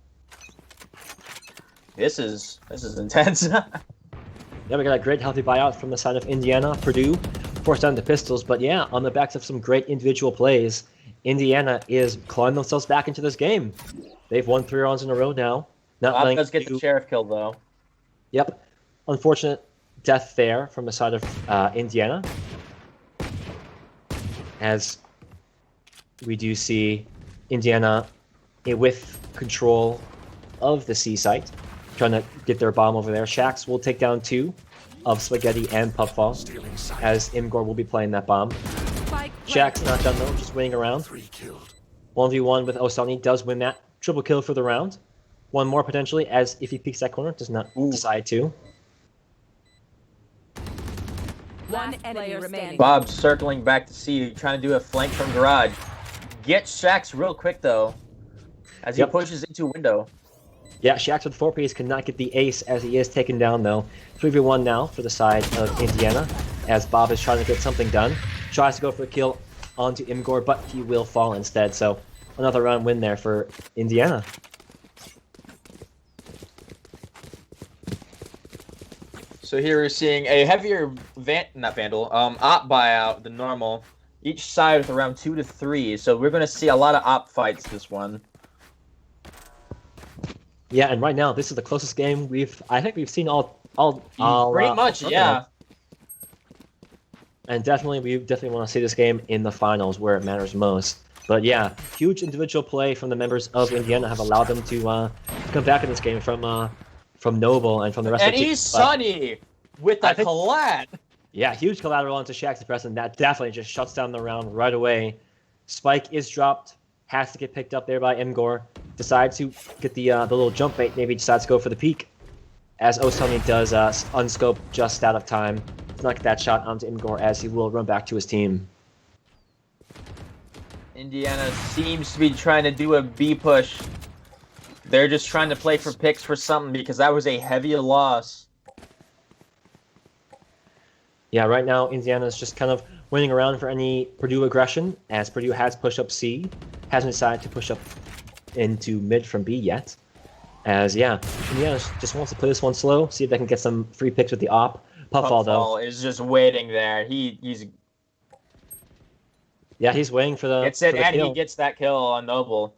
this is intense. Yeah, we got a great healthy buyout from the side of Indiana. Purdue forced down the pistols, but yeah, on the backs of some great individual plays, Indiana is clawing themselves back into this game. They've won 3 rounds in a row now. Bob does get the sheriff kill, though. Yep. Unfortunate death there from the side of Indiana. As we do see Indiana with control of the C site, trying to get their bomb over there. Shax will take down 2 of Spaghetti and Pupfall, as Imgor will be playing that bomb. Shax not done though, just waiting around. 1v1 with Osani does win that. Triple kill for the round. One more potentially, as if he peeks that corner, does not decide to. One enemy remaining. Bob circling back to C, trying to do a flank from garage. Gets Shax real quick, though, as he pushes into window. Yeah, Shax with 4-piece cannot get the ace as he is taken down, though. 3v1 now for the side of Indiana, as Bob is trying to get something done. Tries to go for a kill onto Imgor, but he will fall instead. So another round win there for Indiana. So here we're seeing a heavier op buyout than normal. Each side with around 2 to 3. So we're going to see a lot of op fights this one. Yeah, and right now this is the closest game I think we've seen all pretty much, yeah. And we definitely want to see this game in the finals where it matters most. But yeah, huge individual play from the members of Indiana have allowed them to come back in this game from Noble and from the rest of the team. And he's Sunny with the collat. Yeah, huge collateral onto Shax's press, and that definitely just shuts down the round right away. Spike is dropped, has to get picked up there by Imgor. Decides to get the little jump bait, maybe decides to go for the peek. As Osani does unscope just out of time. Does not get that shot onto Imgor as he will run back to his team. Indiana seems to be trying to do a B push. They're just trying to play for picks for something because that was a heavy loss. Yeah, right now Indiana's just kind of waiting around for any Purdue aggression, as Purdue has pushed up C, hasn't decided to push up into mid from B yet. As yeah, Indiana just wants to play this one slow, see if they can get some free picks with the op. Pupfall though is just waiting there. He's waiting for the kill. He gets that kill on Noble.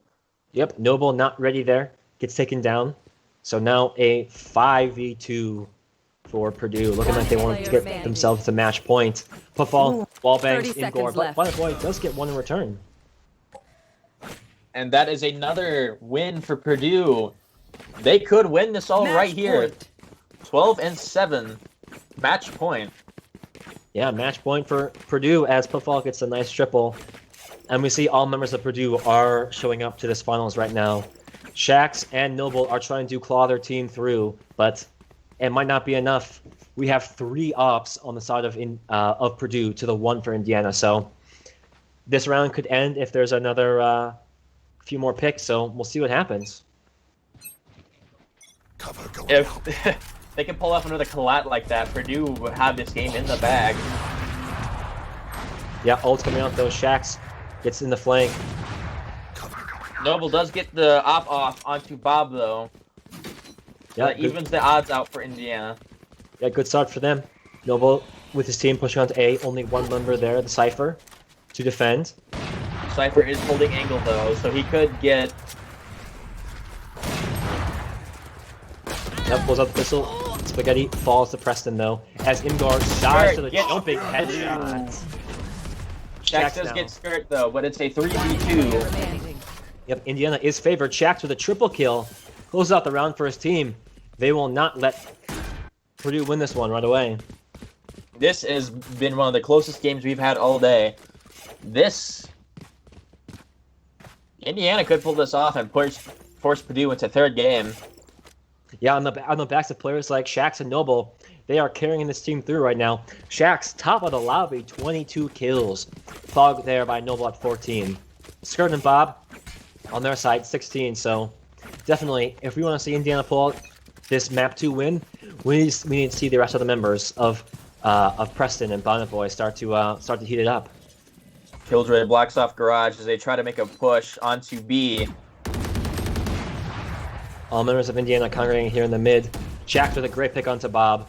Yep, Noble not ready there, gets taken down. So now a 5v2 for Purdue, looking like they want to get themselves to match point. Pupfall, wall bangs, Imgor, but Boy does get one in return. And that is another win for Purdue. They could win this all right here. 12-7, match point. Yeah, match point for Purdue as Pupfall gets a nice triple. And we see all members of Purdue are showing up to this finals right now. Shax and Noble are trying to claw their team through, but it might not be enough. We have 3 ops on the side of Purdue to the 1 for Indiana, so this round could end if there's another few more picks, so we'll see what happens. If they can pull off another collat like that, Purdue would have this game in the bag. Yeah, ult's coming out though. Shax gets in the flank. Noble does get the op off onto Bob though. Yeah, that evens the odds out for Indiana. Yeah, good start for them. Noble with his team pushing onto A. Only one member there, the Cypher, to defend. Cypher is holding angle though, so he could get. Yep, pulls out the pistol. Spaghetti falls to Preston though, as Imgar dives to the jumping headshot. Shax does get skirt though, but it's a 3v2. Yep, Indiana is favored. Shax with a triple kill. Closes out the round for his team. They will not let Purdue win this one right away. This has been one of the closest games we've had all day. Indiana could pull this off and force Purdue into 3rd game. Yeah, on the backs of players like Shax and Noble, they are carrying this team through right now. Shax, top of the lobby, 22 kills. Fogged there by Noble at 14. Skirt and Bob on their side, 16. So definitely, if we want to see Indiana pull out this map 2 win, we need to see the rest of the members of Preston and Bonnet Boy start to heat it up. Killjoy blocks off Garage as they try to make a push onto B. All members of Indiana congregating here in the mid. Shax with a great pick onto Bob.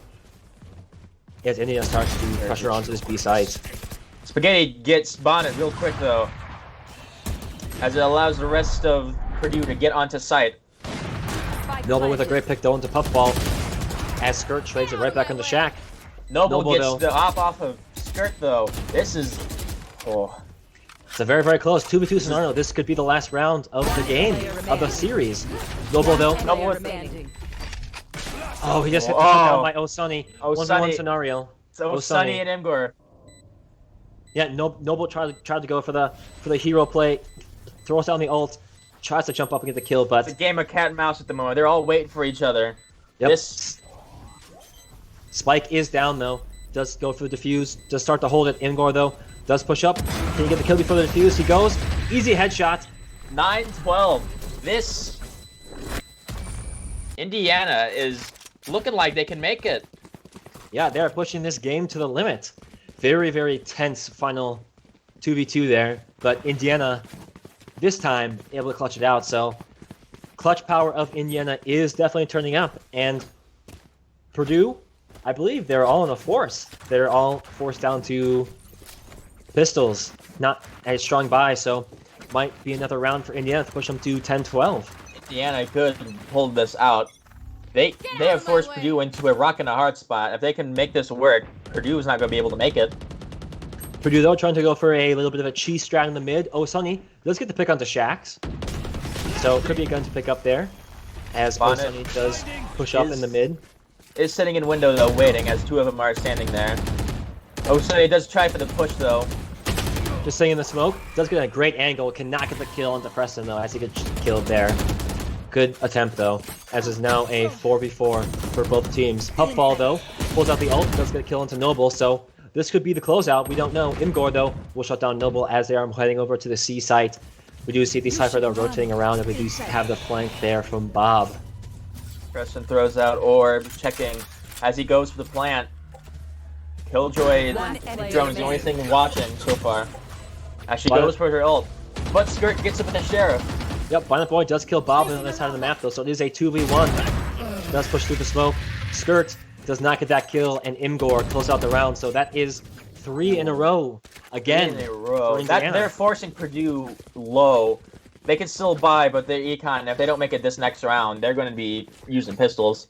As Indiana starts to pressure onto this B site. Spaghetti gets Bonnet real quick though, as it allows the rest of Purdue to get onto site. Noble with a great pick though into Puffball, as Skirt trades it right back into Shack. Noble gets though, the off of Skirt though. This is... Oh. It's a very, very close 2v2 scenario. This could be the last round of the game, of the series. Noble though. Noble with... Oh, he just hit the down by Osani. Osani. 1v1 scenario. So Sunny and Imgur. Yeah, Noble tried to go for the hero play, throws down the ult, tries to jump up and get the kill, but It's a game of cat and mouse at the moment. They're all waiting for each other. Yep. Spike is down though. Does go for the defuse. Does start to hold it. Imgur though does push up. Can he get the kill before the defuse? He goes. Easy headshot. 9-12. This Indiana is looking like they can make it. Yeah, they're pushing this game to the limit. Very, very tense final 2v2 there. But Indiana, this time, able to clutch it out. So, clutch power of Indiana is definitely turning up. And Purdue, I believe they're all in a force. They're all forced down to pistols. Not a strong buy, so might be another round for Indiana to push them to 10-12. Indiana could pull this out. They have forced Purdue into a rock and a hard spot. If they can make this work, Purdue is not going to be able to make it. Purdue, though, trying to go for a little bit of a cheese strat in the mid. Oh, Sunny does get the pick onto Shax. So could be a gun to pick up there. As Oh, Sunny does push up in the mid. Is sitting in window, though, waiting, as 2 of them are standing there. Oh, Sunny does try for the push, though. Just sitting in the smoke. Does get a great angle. Cannot get the kill onto Preston, though, as he gets killed there. Good attempt, though, as is now a 4v4 for both teams. Puffball, though, pulls out the ult, does get a kill into Noble, so this could be the closeout. We don't know. Imgur, though, will shut down Noble as they are heading over to the C site. We do see the Cypher, though, rotating around, and we do have the flank there from Bob. Preston throws out Orb, checking as he goes for the plant. Killjoy drone is the only thing watching so far. As she goes for her ult. But Skirt gets up with the Sheriff. Yep, Bonnet Boy does kill Bob on the other side of the map, though, so it is a 2v1. Does push through the smoke. Skirt does not get that kill, and Imgur close out the round, so that is 3 in a row. Again, 3 in a row. They're forcing Purdue low. They can still buy, but their econ, if they don't make it this next round, they're going to be using pistols.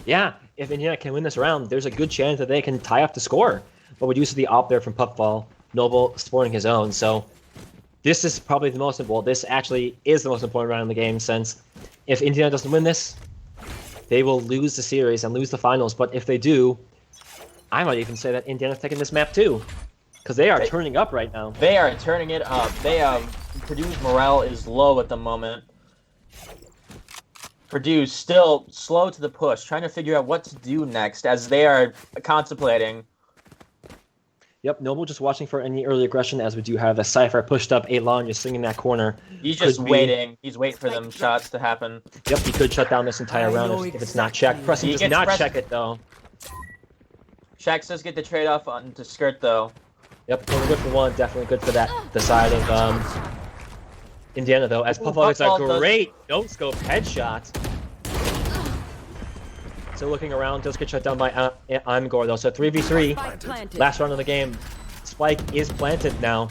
Yeah, if Indiana can win this round, there's a good chance that they can tie up the score. But we do see the op there from Puffball. Noble sporting his own, so this is probably the most important. This actually is the most important round in the game, since if Indiana doesn't win this, they will lose the series and lose the finals. But if they do, I might even say that Indiana's taking this map too, because they are turning up right now. They are turning it up. Purdue's morale is low at the moment. Purdue still slow to the push, trying to figure out what to do next as they are contemplating. Yep, Noble just watching for any early aggression as we do have a Cypher pushed up A long, just sitting in that corner. He's just waiting. He's waiting for them shots to happen. Yep, he could shut down this entire round if it's not checked. Preston does not check it, though. Shax does get the trade-off onto Skirt, though. Yep, only good for one. Definitely good for the side of Indiana, though, as Puffball gets a great no-scope headshot. Still looking around, does get shut down by Angor, though. So 3v3, last round of the game. Spike is planted now.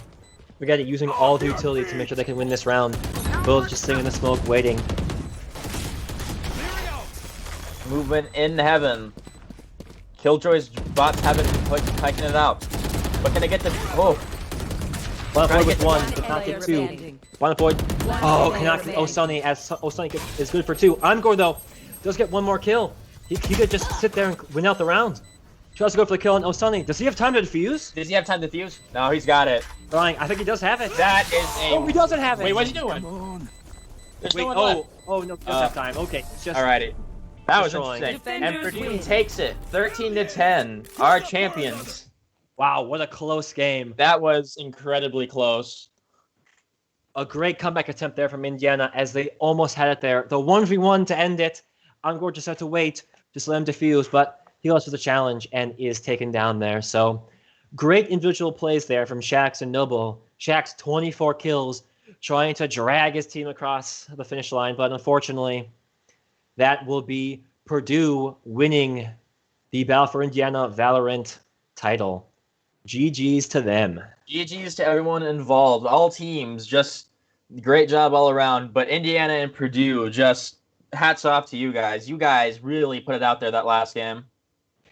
We got it using all the utility to make sure they can win this round. Both just sitting in the smoke, waiting. Movement in heaven. Killjoy's bots haven't taken it out. But can they get the... Oh. Final Void with one, but not get two. Final Void. Oh, cannot get Osani as Osani is good for two. Angor, though, does get one more kill. He could just sit there and win out the round. Tries to go for the kill on Osani. Does he have time to defuse? Does he have time to defuse? No, he's got it. Trying. I think he does have it. That is a... Oh, he doesn't have it. Wait, what's he doing? Wait, no, he does have time. Okay, it's just... Alrighty. That was destroying. interesting. And Purdue takes it. 13-10. Our champions. Wow, what a close game. That was incredibly close. A great comeback attempt there from Indiana as they almost had it there. The 1v1 to end it. Angor just had to wait. Just let him defuse, but he lost with the challenge and is taken down there. So great individual plays there from Shax and Noble. Shax 24 kills, trying to drag his team across the finish line, but unfortunately, that will be Purdue winning the Battle for Indiana Valorant title. GG's to them. GG's to everyone involved. All teams, just great job all around. But Indiana and Purdue, just hats off to you guys. You guys really put it out there that last game.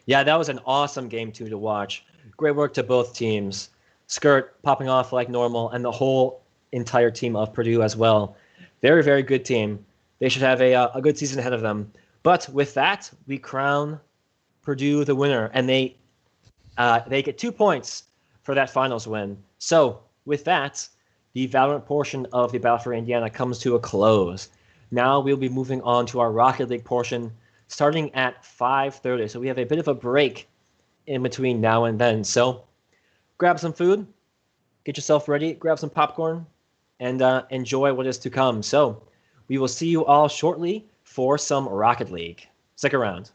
Yeah, that was an awesome game, too, to watch. Great work to both teams. Skirt popping off like normal, and the whole entire team of Purdue as well. Very, very good team. They should have a good season ahead of them. But with that, we crown Purdue the winner, and they get 2 points for that finals win. So with that, the Valorant portion of the Battle for Indiana comes to a close. Now we'll be moving on to our Rocket League portion, starting at 5:30. So we have a bit of a break in between now and then. So grab some food, get yourself ready, grab some popcorn, and enjoy what is to come. So we will see you all shortly for some Rocket League. Stick around.